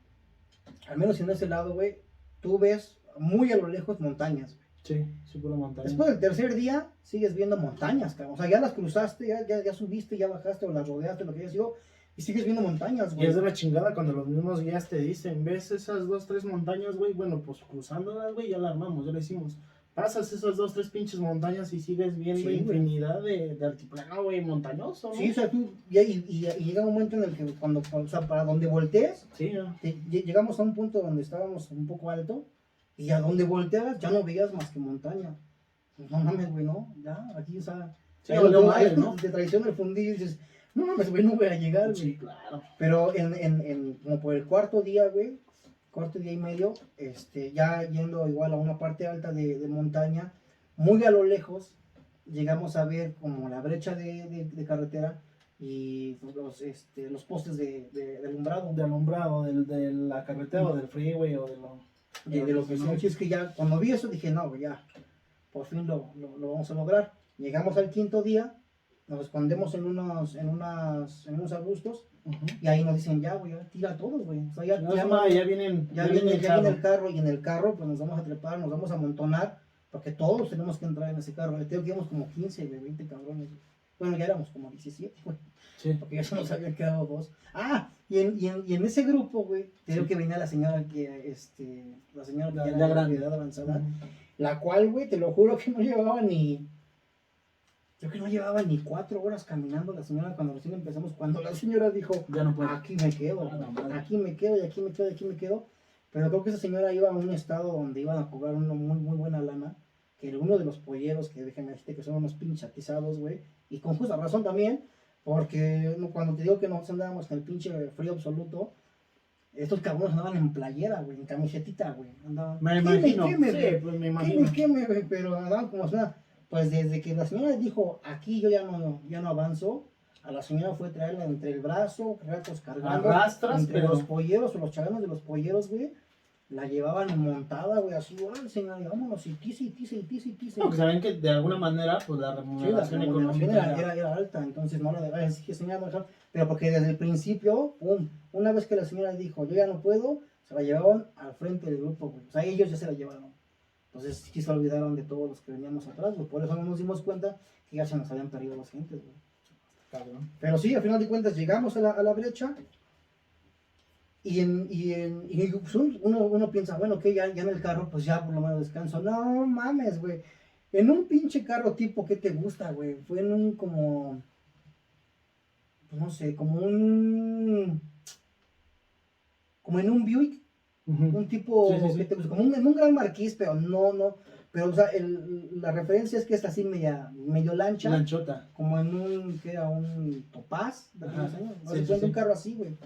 al menos en ese lado, güey, tú ves muy a lo lejos montañas, güey. Sí, pura montaña. Después del tercer día, sigues viendo montañas, cabrón. O sea, ya las cruzaste, ya subiste, ya bajaste, o las rodeaste, lo que haya sido, y sigues viendo montañas, Y güey. es de la chingada cuando los mismos guías te dicen, ¿ves esas 2, 3 montañas, güey? Bueno, pues cruzándolas, güey, ya la armamos, ya la hicimos. Pasas esas 2, 3 pinches montañas y sigues viendo Sí, güey. infinidad de altiplano, güey, montañoso, ¿no? Sí, o sea, tú, y llega un momento en el que o sea, para donde voltees, Sí, ya. llegamos a un punto donde estábamos un poco alto, y a donde volteas ya no veías más que montaña. Pues, no mames, güey, no, ya, aquí, o sea, Sí, valió madre, ¿no? ¿no? Te traiciona el fundillo y dices, no mames, güey, no voy a llegar, güey. Sí, claro. Pero como por el cuarto día, güey, cuarto día y medio, ya yendo igual a una parte alta de montaña, muy a lo lejos, llegamos a ver como la brecha de carretera y pues, los postes de alumbrado. De alumbrado, de la carretera o del freeway o De lo que no. son. Sí, es que ya, cuando vi eso dije, no, güey, ya, por fin lo vamos a lograr. Llegamos al quinto día, nos escondemos en unos arbustos, y ahí nos dicen, ya, güey, ya tira todo, güey. O sea, ya vienen. ya viene el carro, y en el carro pues nos vamos a trepar, nos vamos a amontonar, porque todos tenemos que entrar en ese carro. Le tengo que íbamos como 15, 20 cabrones. Bueno, ya éramos como 17, güey, Sí. porque ya se nos habían quedado dos. Ah, y en ese grupo, güey, te digo que venía la señora que, la señora que Ya era grande. de edad avanzada, la cual, güey, te lo juro que no llevaba creo que no llevaba ni 4 horas caminando la señora cuando recién empezamos, cuando la señora dijo, Ya no puedo. aquí me quedo, Ah, la madre. aquí me quedo, y aquí me quedo, y aquí me quedo. Pero creo que esa señora iba a un estado donde iban a cobrar una muy, muy buena lana, que uno de los polleros, que déjenme decirte que son unos pinchatizados, güey, y con justa razón también, porque cuando te digo que nosotros andábamos en el pinche frío absoluto, estos cabrones andaban en playera, güey, en camisetita, güey, andaban, Me imagino. queme, Sí, güey, pues me imagino. queme, güey, pero andaban como si nada. Pues desde que la señora dijo, aquí yo ya no avanzo, a la señora fue traerla entre el brazo, ratos cargando, Arrastras, entre pero. los polleros o los chaganos de los polleros, güey, la llevaban montada, güey, así, órale, señora, vámonos, y tise. No, que saben que de alguna manera, pues la Sí, la remuneración remuneración económica era alta, entonces no la debía decir, señora, no dejar, pero porque desde el principio, pum, una vez que la señora dijo, yo ya no puedo, se la llevaban al frente del grupo, güey, o sea, ellos ya se la llevaron. Entonces sí se olvidaron de todos los que veníamos atrás, güey. Por eso no nos dimos cuenta que ya se nos habían perdido las gentes, güey. cabrón. Pero sí, al final de cuentas llegamos a la brecha y pues uno piensa, bueno, que ya en el carro, pues ya por lo menos descanso. No mames, güey. En un pinche carro tipo, ¿qué te gusta, güey? Fue en un como, pues no sé, como en un Buick. Un tipo, Sí. ¿qué te gusta? Como en un Gran Marquis, pero no Pero, o sea, la referencia es que es así medio lancha, Lanchota. como en que era un Topaz, de Ajá. aquellos años. No Sí, sé, sí, un sí. carro así, güey.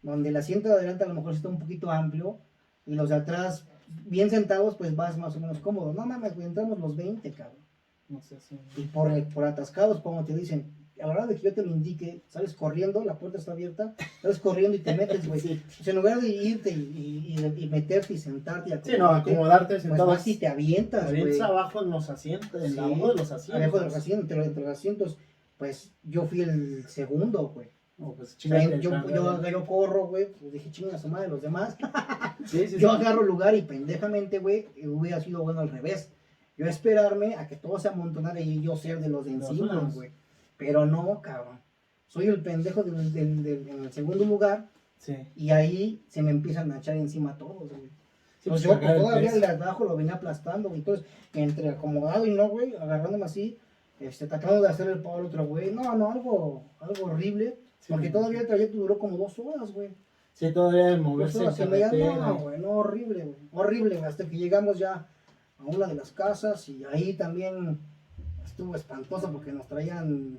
Donde el asiento de adelante a lo mejor está un poquito amplio y los de atrás, bien sentados, pues vas más o menos cómodo. No mames, güey, entramos los 20, cabrón. No sé si... Y por atascados, como te dicen, a la hora de que yo te lo indique, sales corriendo, la puerta está abierta, sales corriendo y te metes, güey. Sí. O sea, en lugar de irte y meterte y sentarte y Sí, no, acomodarte pues sentado. vas y te avientas, güey. Avientas abajo en los asientos, Sí, abajo de los asientos. abajo de los asientos, entre los asientos, pues yo fui el segundo, güey. No, pues O sea, chingate, yo corro, güey, pues dije, chinga su madre, los demás. Sí, sí, Yo sí. agarro lugar y pendejamente, güey, hubiera sido bueno al revés. Yo esperarme a que todo se amontonara y yo ser de los de Los encima, unos. güey. Pero no, cabrón. Soy el pendejo en el segundo lugar Sí. y ahí se me empiezan a echar encima todos, güey. Sí, pues, Entonces yo cargar el todavía peso. el de abajo lo venía aplastando, güey. Entonces, entre acomodado y no, güey, agarrándome así, tratando de hacer el pavo al otro, güey. No, algo horrible. Sí, Porque güey. todavía el trayecto duró como 2 horas, güey. Sí, todavía de 2 moverse en horas y media, carretera. no, güey, no, horrible, güey. Horrible, güey. Hasta que llegamos ya a una de las casas y ahí también estuvo espantoso porque nos traían.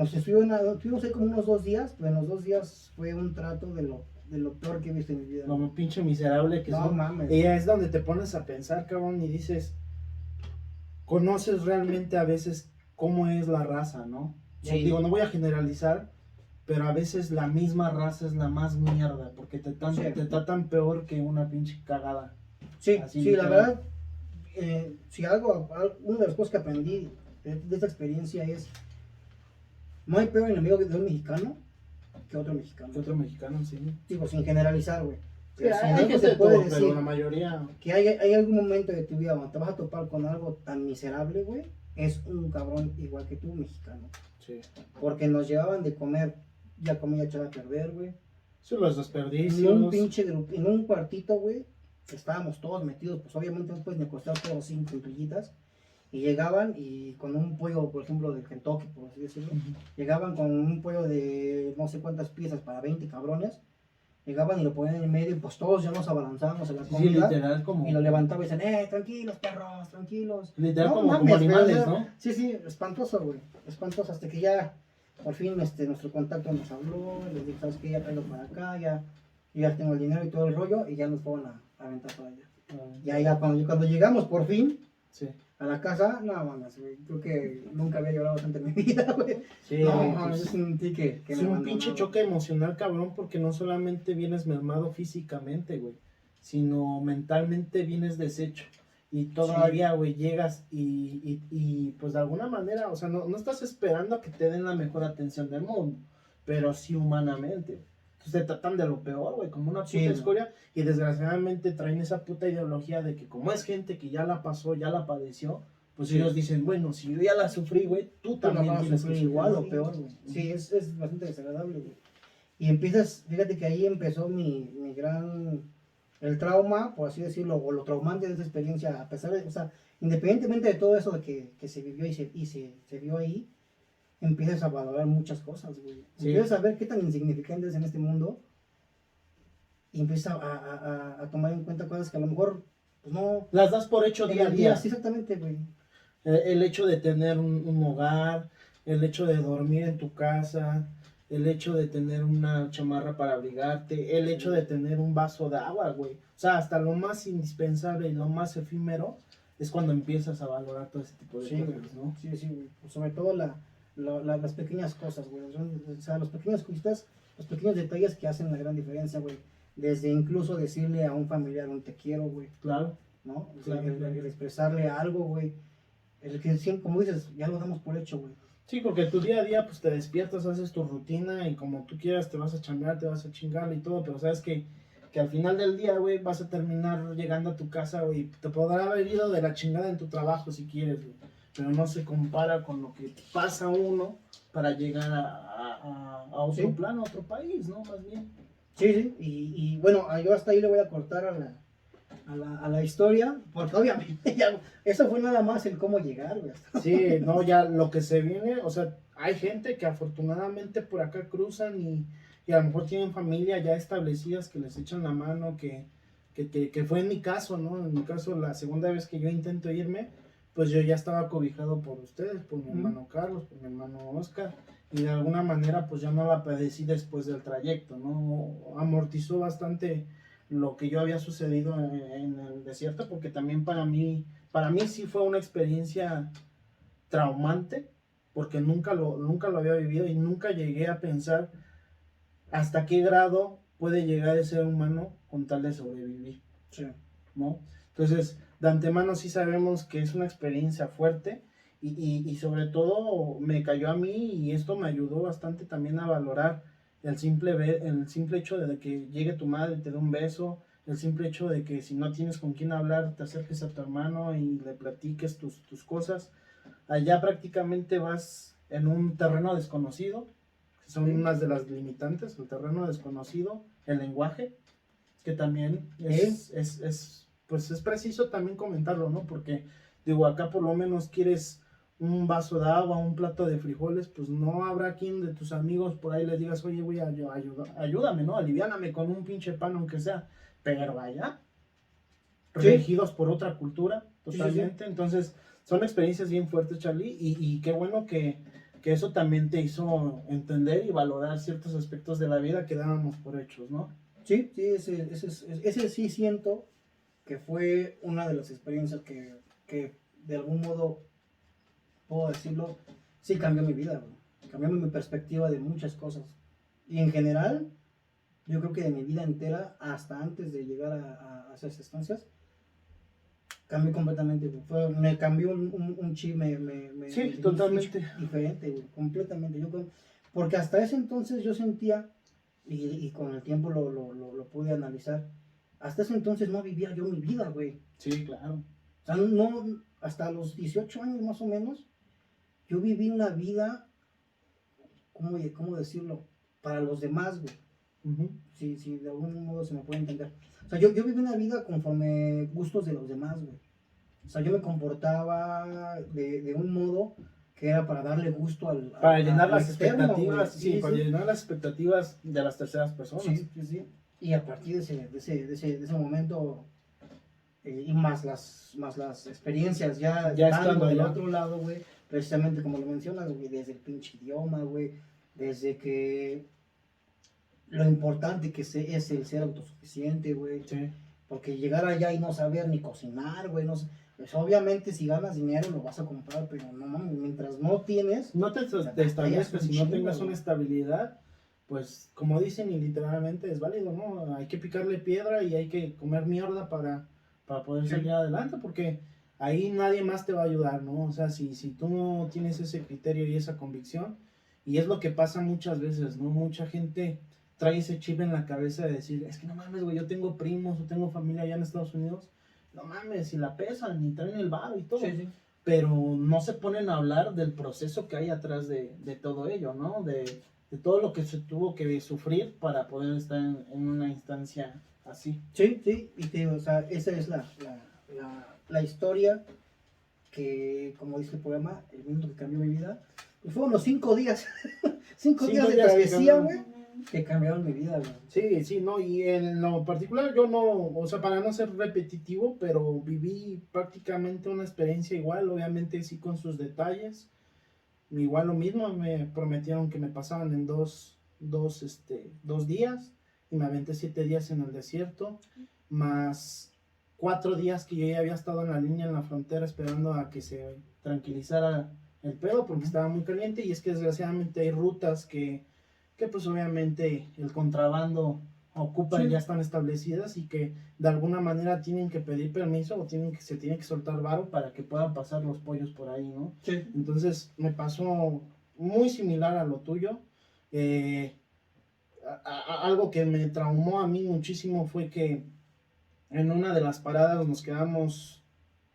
Estuvimos ahí como unos 2 días, pero en los 2 días fue un trato de lo peor que he visto en mi vida. Como pinche miserable que No son. mames. Y es donde te pones a pensar, cabrón, y dices, conoces realmente a veces cómo es la raza, ¿no? Yo Sí. digo, no voy a generalizar, pero a veces la misma raza es la más mierda, porque te Sí. tratan peor que una pinche cagada. Sí, Así sí, la literal. verdad, si una de las cosas que aprendí de esta experiencia es, no hay peor enemigo de un mexicano que otro mexicano. Que otro mexicano, sí. Digo, sin generalizar, güey. Sí, Pero si hay algo gente se de puede todo, decir pero la mayoría... que hay algún momento de tu vida donde te vas a topar con algo tan miserable, güey, es un cabrón igual que tú, mexicano. Sí. Porque nos llevaban de comer, ya comida echada a perder, güey. Son los En desperdicios. un pinche grupo, en un cuartito, güey, estábamos todos metidos, pues obviamente no puedes ni acostar todos 5 incluidas. Y llegaban y con un pollo, por ejemplo, de Kentucky, por así decirlo, Ujú. llegaban con un pollo de no sé cuántas piezas para 20 cabrones. Llegaban y lo ponían en medio y pues todos ya nos abalanzábamos a la Sí, comida. literal como... Y lo levantaban y decían, tranquilos, perros, tranquilos. Literal No como mames, güey, animales, o sea, ¿no? Sí, sí, espantoso, güey. Espantoso, hasta que ya, por fin, nuestro contacto nos habló, les dije, ¿sabes qué? Ya traigo para acá, ya tengo el dinero y todo el rollo, y ya nos fueron a aventar para allá. Ya cuando llegamos, por fin, Sí. a la casa, no mames, güey, creo que nunca había llorado tanto en mi vida, güey. Sí, No, güey, mames, pues, es un tique que es me un abandonó, pinche güey. choque emocional, cabrón, porque no solamente vienes mermado físicamente, güey, sino mentalmente vienes deshecho. Y todavía, güey, llegas y pues de alguna manera, o sea, no estás esperando a que te den la mejor atención del mundo, pero sí humanamente. Entonces te tratan de lo peor, güey, como una puta Sí, güey. escoria, y desgraciadamente traen esa puta ideología de que como es gente que ya la pasó, ya la padeció, pues Sí. ellos dicen, bueno, si yo ya la sufrí, güey, tú Tú la también vas a tienes que sufrir sufrir igual lo o peor, güey. Sí, es bastante desagradable, güey. Y empiezas, fíjate que ahí empezó mi el trauma, por así decirlo, o lo traumante de esa experiencia, a pesar de, o sea, independientemente de todo eso de que se vivió y se vio ahí, empiezas a valorar muchas cosas, güey. Sí. Empiezas a ver qué tan insignificante es en este mundo y empiezas a tomar en cuenta cosas que a lo mejor, pues no... Las das por hecho día a día. Sí, exactamente, güey. El hecho de tener un hogar, el hecho de dormir en tu casa, el hecho de tener una chamarra para abrigarte, el hecho de tener un vaso de agua, güey. O sea, hasta lo más indispensable y lo más efímero es cuando empiezas a valorar todo ese tipo de Sí, güey. cosas, ¿no? Sí, sí, güey. Pues sobre todo las pequeñas cosas, güey. O sea, las pequeñas cositas, los pequeños detalles que hacen la gran diferencia, güey. Desde incluso decirle a un familiar un te quiero, güey, Claro. ¿no? O sea, Claro. el expresarle algo, güey. El que siempre, como dices, ya lo damos por hecho, güey. Sí, porque tu día a día, pues te despiertas, haces tu rutina y como tú quieras te vas a chambear, te vas a chingar y todo, pero sabes que al final del día, güey, vas a terminar llegando a tu casa, güey, te podrá haber ido de la chingada en tu trabajo si quieres, güey, pero no se compara con lo que pasa uno para llegar a otro Sí. plano, a otro país, ¿no? Más bien. Sí, sí. Y bueno, yo hasta ahí le voy a cortar a la historia, porque obviamente ya, eso fue nada más el cómo llegar, güey. Sí, no, ya lo que se viene, o sea, hay gente que afortunadamente por acá cruzan y a lo mejor tienen familia ya establecidas que les echan la mano, que que fue en mi caso, ¿no? En mi caso, la segunda vez que yo intento irme, pues yo ya estaba cobijado por ustedes, por mi hermano Carlos, por mi hermano Oscar, y de alguna manera pues ya no la padecí después del trayecto, ¿no? Amortizó bastante lo que yo había sucedido en el desierto, porque también para mí sí fue una experiencia traumante, porque nunca lo había vivido y nunca llegué a pensar hasta qué grado puede llegar el ser humano con tal de sobrevivir, Sí. ¿no? Entonces, de antemano sí sabemos que es una experiencia fuerte y sobre todo me cayó a mí y esto me ayudó bastante también a valorar el simple hecho de que llegue tu madre y te dé un beso, el simple hecho de que si no tienes con quién hablar, te acerques a tu hermano y le platiques tus cosas. Allá prácticamente vas en un terreno desconocido, que son unas de las limitantes, el terreno desconocido, el lenguaje, que también pues es preciso también comentarlo, ¿no? Porque, digo, acá por lo menos quieres un vaso de agua, un plato de frijoles, pues no habrá quien de tus amigos por ahí le digas, oye, voy a ayúdame, ¿no? Aliviáname con un pinche pan, aunque sea. Pero allá, Sí. regidos por otra cultura, totalmente. Sí, sí. Entonces, son experiencias bien fuertes, Charlie, y qué bueno que eso también te hizo entender y valorar ciertos aspectos de la vida que dábamos por hechos, ¿no? Sí, sí, ese sí siento que fue una de las experiencias que de algún modo, puedo decirlo, sí cambió mi vida, güey. Cambió mi perspectiva de muchas cosas. Y en general, yo creo que de mi vida entera, hasta antes de llegar a esas estancias, cambió completamente, güey. Me cambió un chip, Sí, me dio un totalmente. switch diferente, güey, completamente. Porque hasta ese entonces yo sentía, y con el tiempo lo pude analizar, hasta ese entonces no vivía yo mi vida, güey. Sí, claro. O sea, no, hasta los 18 años más o menos, yo viví una vida, ¿cómo decirlo? Para los demás, güey. Uh-huh. Si de algún modo se me puede entender. O sea, yo viví una vida conforme gustos de los demás, güey. O sea, yo me comportaba de un modo que era para darle gusto para llenar al las externo, expectativas, güey. sí, para llenar las expectativas de las terceras personas. Sí, sí, sí. Y a partir de ese momento, y más las experiencias ya estando del allá. otro lado, güey, precisamente como lo mencionas, güey, desde el pinche idioma, güey, desde que lo importante que es el ser autosuficiente, güey. Sí. Porque llegar allá y no saber ni cocinar, güey, no sé. Pues obviamente si ganas dinero lo vas a comprar, pero no mames, mientras no tienes. No te establezcas, si no tengas una estabilidad, pues como dicen y literalmente es válido, ¿no? Hay que picarle piedra y hay que comer mierda para poder salir adelante, porque ahí nadie más te va a ayudar, ¿no? O sea, si tú no tienes ese criterio y esa convicción, y es lo que pasa muchas veces, ¿no? Mucha gente trae ese chip en la cabeza de decir, es que no mames, güey, yo tengo primos o tengo familia allá en Estados Unidos, no mames, si la pesan y traen el bar y todo. Sí, sí. Pero no se ponen a hablar del proceso que hay atrás de todo ello, ¿no? De todo lo que se tuvo que sufrir para poder estar en una instancia así. Sí, sí, y te digo, o sea, esa es la historia que, como dice el poema, el minuto que cambió mi vida, pues fueron los 5 días, 5 días de travesía, güey, que cambiaron mi vida, güey. Sí, sí, no, y en lo particular yo no, o sea, para no ser repetitivo, pero viví prácticamente una experiencia igual, obviamente sí con sus detalles, igual lo mismo, me prometieron que me pasaban en dos días, y me aventé 7 días en el desierto, más 4 días que yo ya había estado en la línea en la frontera esperando a que se tranquilizara el pedo, porque estaba muy caliente, y es que desgraciadamente hay rutas que pues obviamente el contrabando ocupa y ya están establecidas y que de alguna manera tienen que pedir permiso o se tiene que soltar varo para que puedan pasar los pollos por ahí, ¿no? Sí. Entonces me pasó muy similar a lo tuyo. Algo que me traumó a mí muchísimo fue que en una de las paradas nos quedamos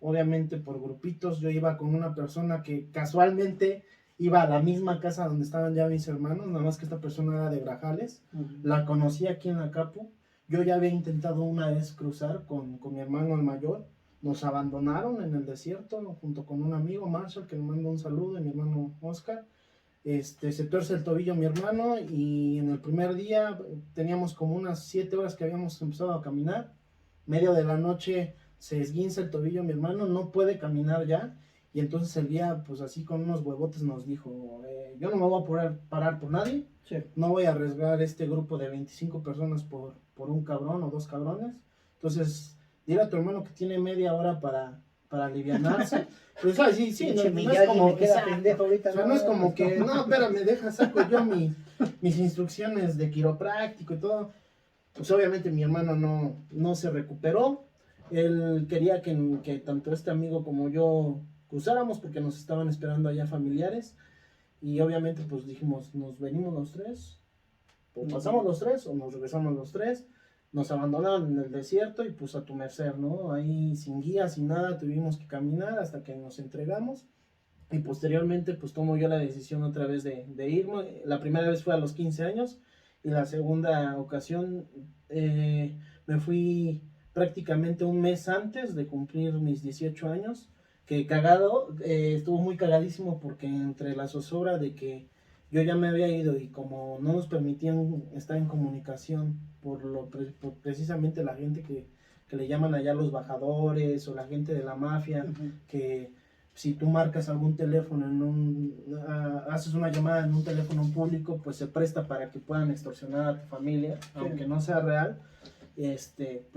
obviamente por grupitos. Yo iba con una persona que casualmente iba a la misma casa donde estaban ya mis hermanos, nada más que esta persona era de Grajales. La conocí aquí en Acapu. Yo ya había intentado una vez cruzar con mi hermano el mayor. Nos abandonaron en el desierto junto con un amigo, Marshall, que le mando un saludo, y mi hermano Oscar. Se tuerce el tobillo mi hermano y en el primer día teníamos como unas 7 horas que habíamos empezado a caminar. medio de la noche se esguinza el tobillo mi hermano, no puede caminar ya. Y entonces el guía, pues así con unos huevotes nos dijo, yo no me voy a parar por nadie, Sí. no voy a arriesgar este grupo de 25 personas por un cabrón o dos cabrones. Entonces, dile a tu hermano que tiene media hora para alivianarse. Pues sí, Pinche no es Miyagi como me queda exacto. pendejo ahorita. O sea, no es como que, no, espérame, saco yo mis instrucciones de quiropráctico y todo. Pues obviamente mi hermano no se recuperó. Él quería que tanto este amigo como yo cruzáramos porque nos estaban esperando allá familiares. Y obviamente pues dijimos, nos venimos los tres, o pasamos los tres, o nos regresamos los tres. Nos abandonaron en el desierto y pues a tu merced, ¿no? Ahí sin guía, sin nada, tuvimos que caminar hasta que nos entregamos. Y posteriormente pues tomo yo la decisión otra vez de irme. La primera vez fue a los 15 años y la segunda ocasión me fui prácticamente un mes antes de cumplir mis 18 años. Que cagado, estuvo muy cagadísimo porque entre la zozobra de que yo ya me había ido y como no nos permitían estar en comunicación por precisamente la gente que le llaman allá los bajadores o la gente de la mafia, que si tú marcas algún teléfono haces una llamada en un teléfono público, pues se presta para que puedan extorsionar a tu familia, aunque no sea real, pues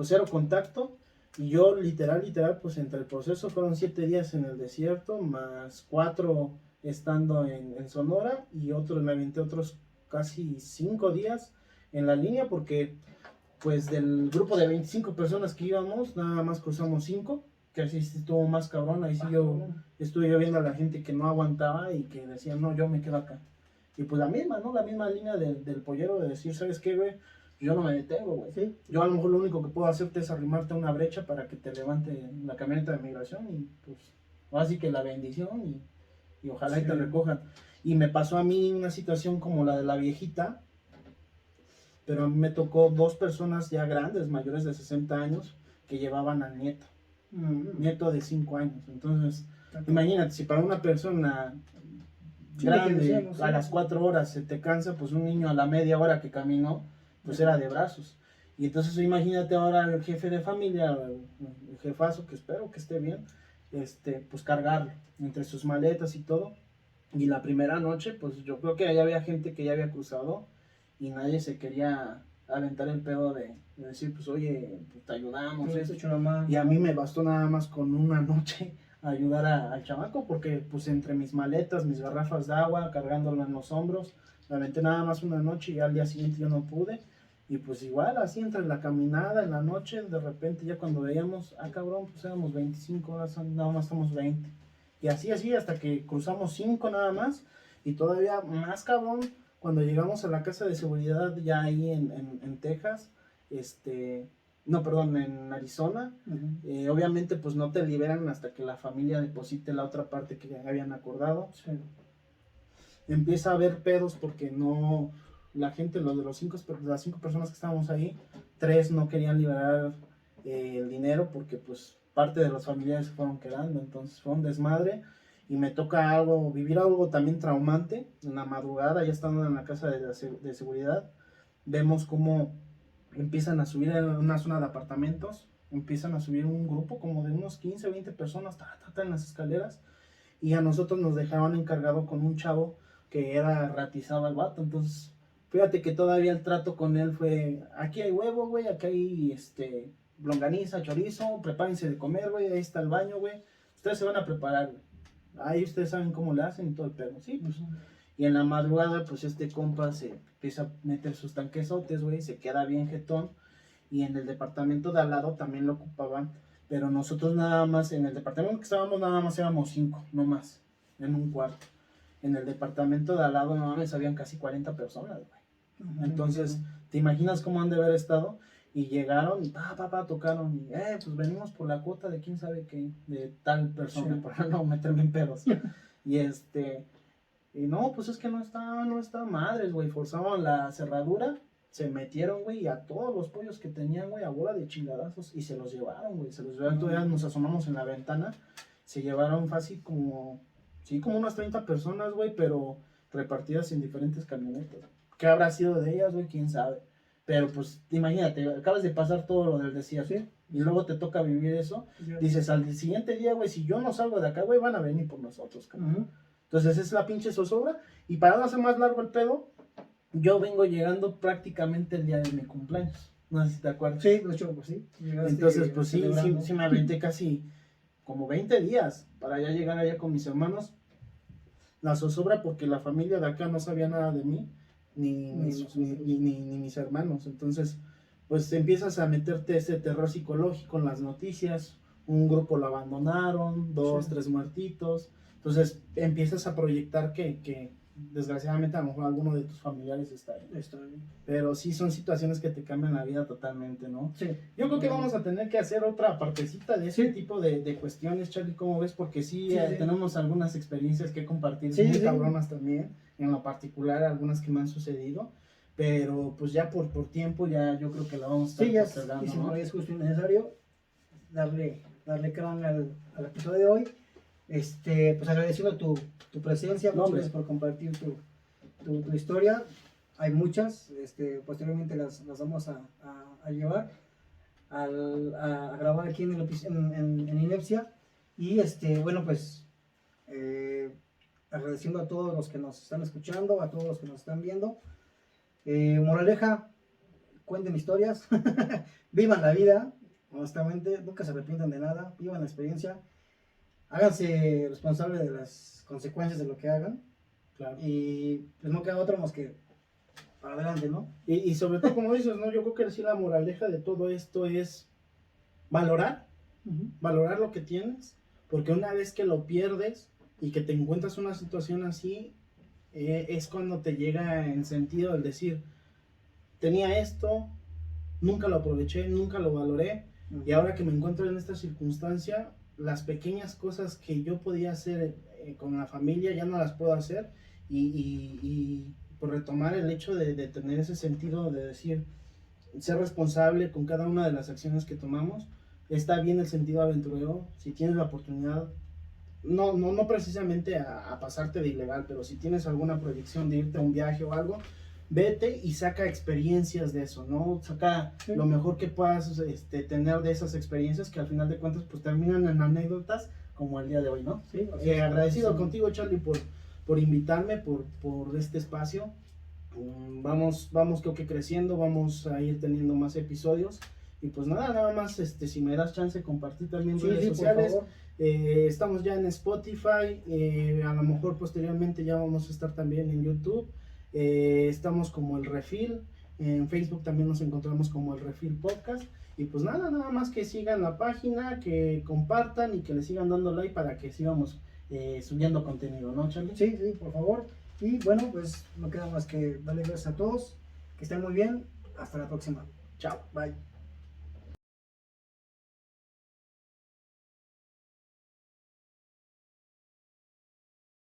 cero contacto. Y yo literal, pues entre el proceso fueron 7 días en el desierto, más 4 estando en Sonora, y me aventé otros casi 5 días en la línea, porque pues del grupo de 25 personas que íbamos, nada más cruzamos 5, que así estuvo más cabrón. Ahí sí yo estuve viendo a la gente que no aguantaba y que decía, no, yo me quedo acá. Y pues la misma línea del pollero de decir, ¿sabes qué, güey? Yo no me detengo, güey. Sí. Yo a lo mejor lo único que puedo hacerte es arrimarte a una brecha para que te levante la camioneta de migración y pues así que la bendición y ojalá y te recojan. Y me pasó a mí una situación como la de la viejita, pero a mí me tocó 2 personas ya grandes, mayores de 60 años, que llevaban al nieto de 5 años. Entonces, imagínate, si para una persona grande a las 4 horas se te cansa, pues un niño a la media hora que caminó, pues era de brazos. Y entonces imagínate ahora el jefe de familia, el jefazo, que espero que esté bien, pues cargarlo entre sus maletas y todo. Y la primera noche, pues yo creo que allá había gente que ya había cruzado y nadie se quería aventar el pedo de decir, pues oye, pues te ayudamos. Y a mí me bastó nada más con una noche ayudar al chamaco, porque pues entre mis maletas, mis garrafas de agua, cargándolo en los hombros, me aventé nada más una noche y al día siguiente yo no pude. Y pues igual, así entre la caminada en la noche, de repente ya cuando veíamos, cabrón, pues éramos 25 horas, nada más estamos 20. Y así, hasta que cruzamos 5 nada más. Y todavía más cabrón, cuando llegamos a la casa de seguridad ya ahí en Texas, no, perdón, en Arizona, obviamente pues no te liberan hasta que la familia deposite la otra parte que ya habían acordado. Sí. Empieza a haber pedos porque no... La gente, las 5 personas que estábamos ahí, 3 no querían liberar el dinero porque pues parte de los familiares se fueron quedando. Entonces fue un desmadre y me toca vivir algo también traumante. En la madrugada, ya estando en la casa de seguridad, vemos cómo empiezan a subir en una zona de apartamentos, empiezan a subir un grupo como de unos 15 o 20 personas en las escaleras, y a nosotros nos dejaban encargado con un chavo que era ratizado al vato. Entonces fíjate que todavía el trato con él fue, aquí hay huevo, güey, aquí hay longaniza, chorizo, prepárense de comer, güey, ahí está el baño, güey, ustedes se van a preparar, ahí ustedes saben cómo le hacen y todo el pedo, sí, pues. Y en la madrugada, pues compa se empieza a meter sus tanquesotes, güey, se queda bien jetón, y en el departamento de al lado también lo ocupaban, pero nosotros nada más, en el departamento que estábamos nada más éramos 5, no más, en un cuarto. En el departamento de al lado, no mames, habían casi 40 personas, güey. Entonces, ¿te imaginas cómo han de haber estado? Y llegaron y tocaron y, pues venimos por la cuota de quién sabe qué, de tal persona, sí, para no meterme en pedos. Y y no, pues es que no está madres, güey, forzaban la cerradura, se metieron, güey, y a todos los pollos que tenían, güey, a bola de chingadazos, y se los llevaron, güey, todavía nos asomamos en la ventana, se llevaron fácil como unas 30 personas, güey, pero repartidas en diferentes camionetas. ¿Qué habrá sido de ellas, güey? ¿Quién sabe? pero pues imagínate, acabas de pasar todo lo del desierto, Sí. y luego te toca vivir eso, dices, al siguiente día, güey, si yo no salgo de acá, güey, van a venir por nosotros, cabrón. Ujú. Entonces es la pinche zozobra, y para no hacer más largo el pedo, yo vengo llegando prácticamente el día de mi cumpleaños, no sé si te acuerdas. Sí, de hecho, pues sí. llegaste Entonces, pues sí, celebrando. sí me aventé casi como 20 días para ya llegar allá con mis hermanos. La zozobra porque la familia de acá no sabía nada de mí, ni mis hermanos. Entonces, pues empiezas a meterte ese terror psicológico en las noticias. Un grupo lo abandonaron, 2, Sí. 3 muertitos. Entonces empiezas a proyectar que desgraciadamente a lo mejor alguno de tus familiares está ahí. Está bien. Pero sí son situaciones que te cambian la vida totalmente, ¿no? Sí. Yo creo que vamos a tener que hacer otra partecita de ese Sí. tipo de cuestiones, Charlie, ¿cómo ves? Porque sí, Sí, sí. tenemos algunas experiencias que compartir, Sí, muy sí. cabronas también, en lo particular algunas que me han sucedido, pero pues ya por tiempo ya yo creo que la vamos a estar Sí, ya postergando, y si ¿no? no es justo y necesario darle crán al episodio de hoy. Pues agradeciendo tu presencia, No, muchas hombre. gracias por compartir tu historia. Hay muchas, posteriormente las vamos a llevar a grabar aquí en Inepcia. Y bueno, pues agradeciendo a todos los que nos están escuchando, a todos los que nos están viendo. Moraleja, cuenten historias, vivan la vida, honestamente, nunca se arrepientan de nada, vivan la experiencia, háganse responsables de las consecuencias de lo que hagan, Claro. y pues no queda otra más que para adelante, ¿no? Y sobre todo, como dices, ¿no? Yo creo que sí la moraleja de todo esto es valorar lo que tienes, porque una vez que lo pierdes y que te encuentras una situación así, es cuando te llega en sentido el decir, tenía esto, nunca lo aproveché, nunca lo valoré, y ahora que me encuentro en esta circunstancia, las pequeñas cosas que yo podía hacer con la familia ya no las puedo hacer, y por retomar el hecho de tener ese sentido de decir, ser responsable con cada una de las acciones que tomamos. Está bien el sentido aventurero, si tienes la oportunidad, no precisamente a pasarte de ilegal, pero si tienes alguna proyección de irte a un viaje o algo, vete y saca experiencias de eso, ¿no? Saca lo mejor que puedas tener de esas experiencias, que al final de cuentas pues terminan en anécdotas como el día de hoy, ¿no? Sí, Agradecido sí. contigo, Charlie, por invitarme, por este espacio. Vamos creo que creciendo, vamos a ir teniendo más episodios, y pues nada más, si me das chance de compartir también Sí, redes sí, por sociales. favor. Estamos ya en Spotify, a lo mejor posteriormente ya vamos a estar también en YouTube. Estamos como El Refil, en Facebook también nos encontramos como El Refil Podcast, y pues nada más que sigan la página, que compartan y que le sigan dando like para que sigamos subiendo contenido, ¿no, Charlie? Sí, por favor. Y bueno, pues no queda más que darle gracias a todos, que estén muy bien, hasta la próxima. Chao. Bye.